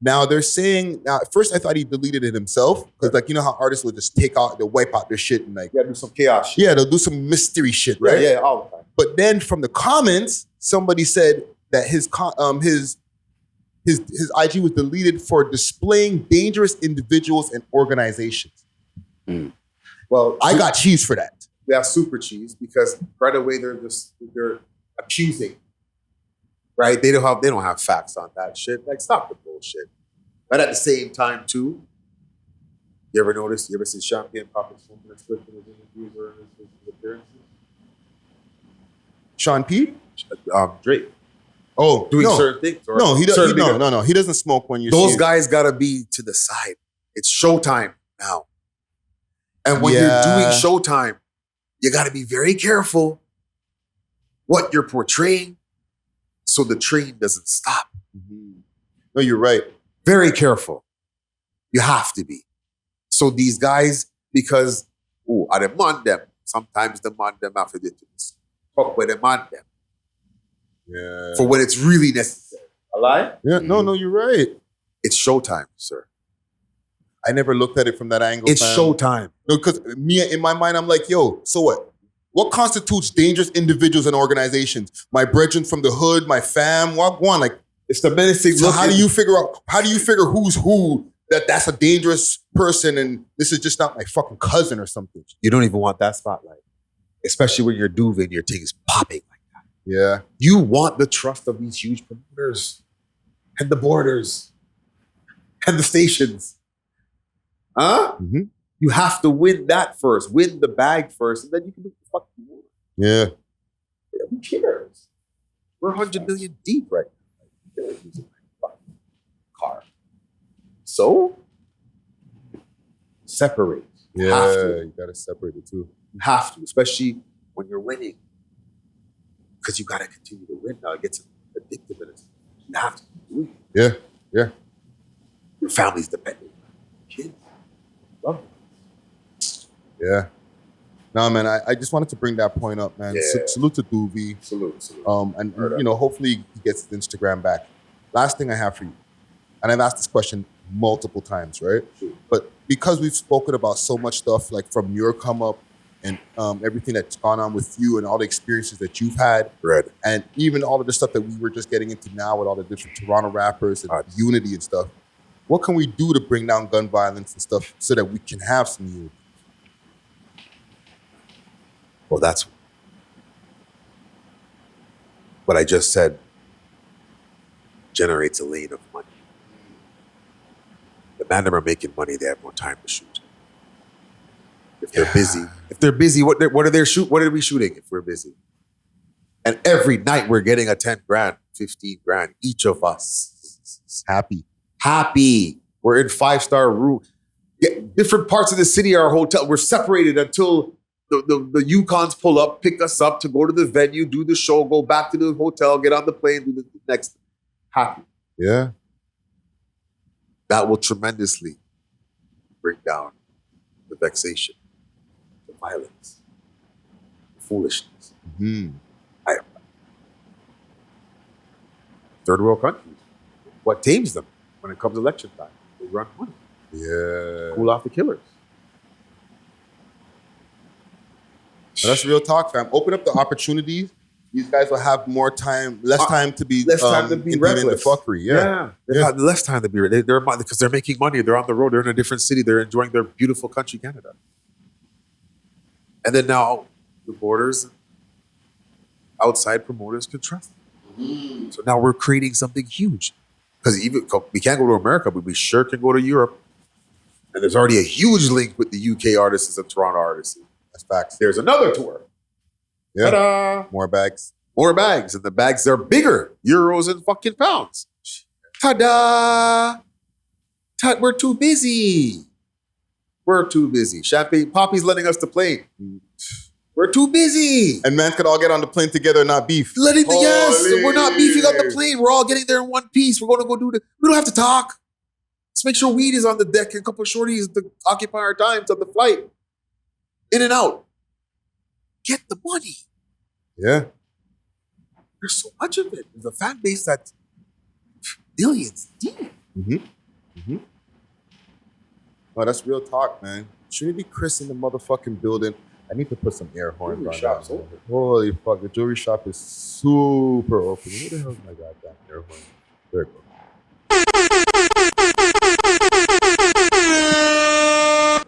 Now they're saying, at first I thought he deleted it himself. Because like, you know how artists will just they'll wipe out their shit and like. Yeah, do some chaos shit. Yeah, they'll do some mystery shit, right? Yeah, all the time. But then from the comments, somebody said that his IG was deleted for displaying dangerous individuals and organizations. Well, I got cheese for that. They have super cheese because right away they're accusing. Right? They don't have facts on that shit. Like, stop the bullshit. But at the same time, too, you ever see Champagne popping smoking and slipping in his interviews or his appearances? Sean P? Drake. Oh, doing certain things. Or no, he doesn't. No. He doesn't smoke when you. Those guys gotta be to the side. It's showtime now, and when you're doing showtime, you gotta be very careful what you're portraying, so the train doesn't stop. No, you're right. Very careful. You have to be. So these guys, because I demand them. Sometimes demand them after they do this. Fuck with demand them. Yeah. For when it's really necessary. A lie? Yeah, no, you're right. It's showtime, sir. I never looked at it from that angle. It's fam. showtime. No, because me, in my mind, I'm like, yo, so what? What constitutes dangerous individuals and organizations? My brethren from the hood, my fam, what one? Like, It's the menacing so look. how do you figure who's who? That's a dangerous person and this is just not my fucking cousin or something. You don't even want that spotlight. Especially when you're Duvy and your thing is popping like that. Yeah. You want the trust of these huge promoters and the borders and the stations. Huh? Mm-hmm. You have to win that first. Win the bag first, and then you can do the fuck you want. Yeah. Yeah, who cares? We're 100 million deep right now. Like, using my fucking car. So, separate. You Yeah, have to. you gotta separate it too. You have to, especially when you're winning. Because you got to continue to win now. It gets addictive. And you have to do it. Yeah. Your family's dependent. Kids. Love them. Yeah. No, man, I just wanted to bring that point up, man. Yeah. Salute to Duvy. Salute. And you know, hopefully he gets his Instagram back. Last thing I have for you, and I've asked this question multiple times, right? Sure. But because we've spoken about so much stuff, like from your come up and everything that's gone on with you and all the experiences that you've had, Dred. and even all of the stuff that we were just getting into now with all the different Toronto rappers and unity and stuff, what can we do to bring down gun violence and stuff so that we can have some unity? Well, that's what I just said generates a lane of money. The man that are making money, they have no time to shoot. If they're busy, what are they shoot? What are we shooting if we're busy? And every night we're getting a 10 grand, 15 grand, each of us. Happy. We're in 5-star room. Different parts of the city are a hotel. We're separated until the Yukons pull up, pick us up to go to the venue, do the show, go back to the hotel, get on the plane, do the next. Happy. Yeah. That will tremendously bring down the vexation, the violence, the foolishness. Mm-hmm. Third world countries. What tames them when it comes election time? They run money. Yeah. Cool off the killers. But that's real talk, fam. Open up the opportunities. These guys will have less time to be reckless. into fuckery. Yeah. They have less time to be they're because they're making money. They're on the road. They're in a different city. They're enjoying their beautiful country, Canada. And then now the borders, outside promoters can trust them. Mm-hmm. So now we're creating something huge. Because even we can't go to America, but we sure can go to Europe. And there's already a huge link with the UK artists and Toronto artists. That's facts. There's another tour. Yeah. Ta-da! More bags. More bags. And the bags are bigger. Euros and fucking pounds. Ta-da! We're too busy. Champagne Poppy's letting us to play. We're too busy. And man could all get on the plane together and not beef. Yes, we're not beefing on the plane. We're all getting there in one piece. We're going to go do we don't have to talk. Let's make sure weed is on the deck and a couple of shorties to occupy our times on the flight. In and out. Get the money. Yeah. There's so much of it. There's a fan base that's billions deep. Mm-hmm. Mm-hmm. Oh, that's real talk, man. Trinity Chris in the motherfucking building. I need to put some air horns on that. Holy fuck, the jewelry shop is super open. Who the hell's my goddamn air horn? There it goes.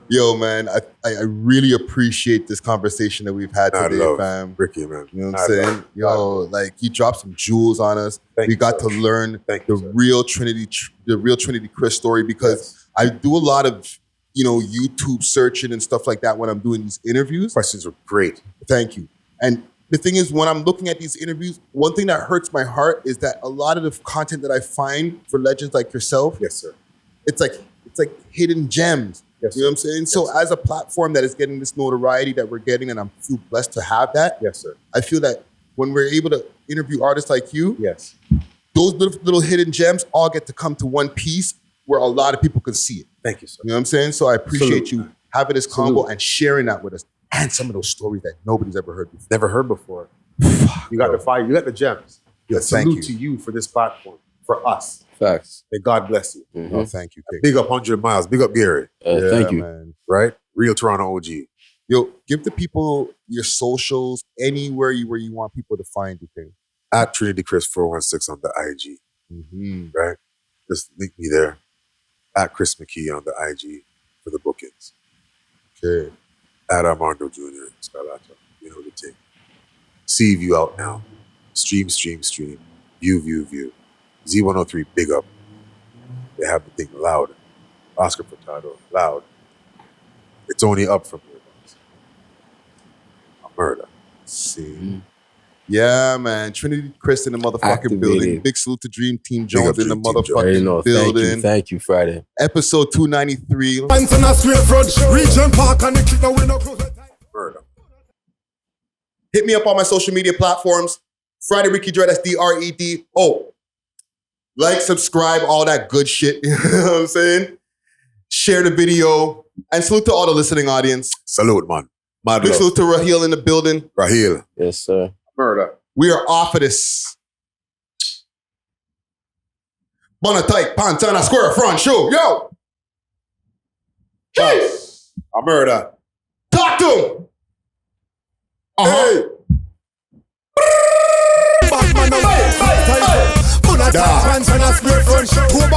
Yo, man, I really appreciate this conversation that we've had today, fam. Ricky, man. You know what I'm saying? Yo, like he dropped some jewels on us. We got to learn the real Trinity Chris story because I do a lot of YouTube searching and stuff like that when I'm doing these interviews. Questions are great. Thank you. And the thing is, when I'm looking at these interviews, one thing that hurts my heart is that a lot of the content that I find for legends like yourself, yes, sir, it's like hidden gems. Yes, you know what I'm saying? Yes, so as a platform that is getting this notoriety that we're getting, and I feel blessed to have that. Yes, sir. I feel that when we're able to interview artists like you, yes, those little hidden gems all get to come to one piece where a lot of people can see it. Thank you, sir. You know what I'm saying? So I appreciate you having this combo and sharing that with us, and some of those stories that nobody's ever heard before. You got the fire. You got the gems. Yo, Salute to you for this platform. for us. Facts. May God bless you. Mhm. Oh, thank you, King. Big up 100 miles. Big up Gary. Thank you. Man. Right? Real Toronto OG. Yo, give the people your socials anywhere where you want people to find you, King. At Trinity Chris 416 on the IG. Mm-hmm. Right? Just link me there. At Chris McKee on the IG for the bookings. Okay. At Armando Jr. Scarlata. You know the thing. See View out now. Stream. View. Z103, big up. They have the thing loud. Oscar Furtado, loud. It's only up from here, boss. A murder. See. Yeah, man. Trinity Chris in the motherfucking Activated. building. Big salute to Dream Team Jones up in the Dream Team Jones. motherfucking building. Thank you, Friday. Episode 293. Pants on a straight front. Region Park and the kick now we no close. Murder. Hit me up on my social media platforms. Friday Ricky Dred, that's DRED. Oh, like, subscribe, all that good shit. You know what I'm saying? Share the video. And salute to all the listening audience. Salute, man. Mad Big love. salute to Raheel in the building. Raheel. Yes, sir. Murder. We are off of this. Bun A Tight Pants on a square front show. Yo! A murder. Talk to him!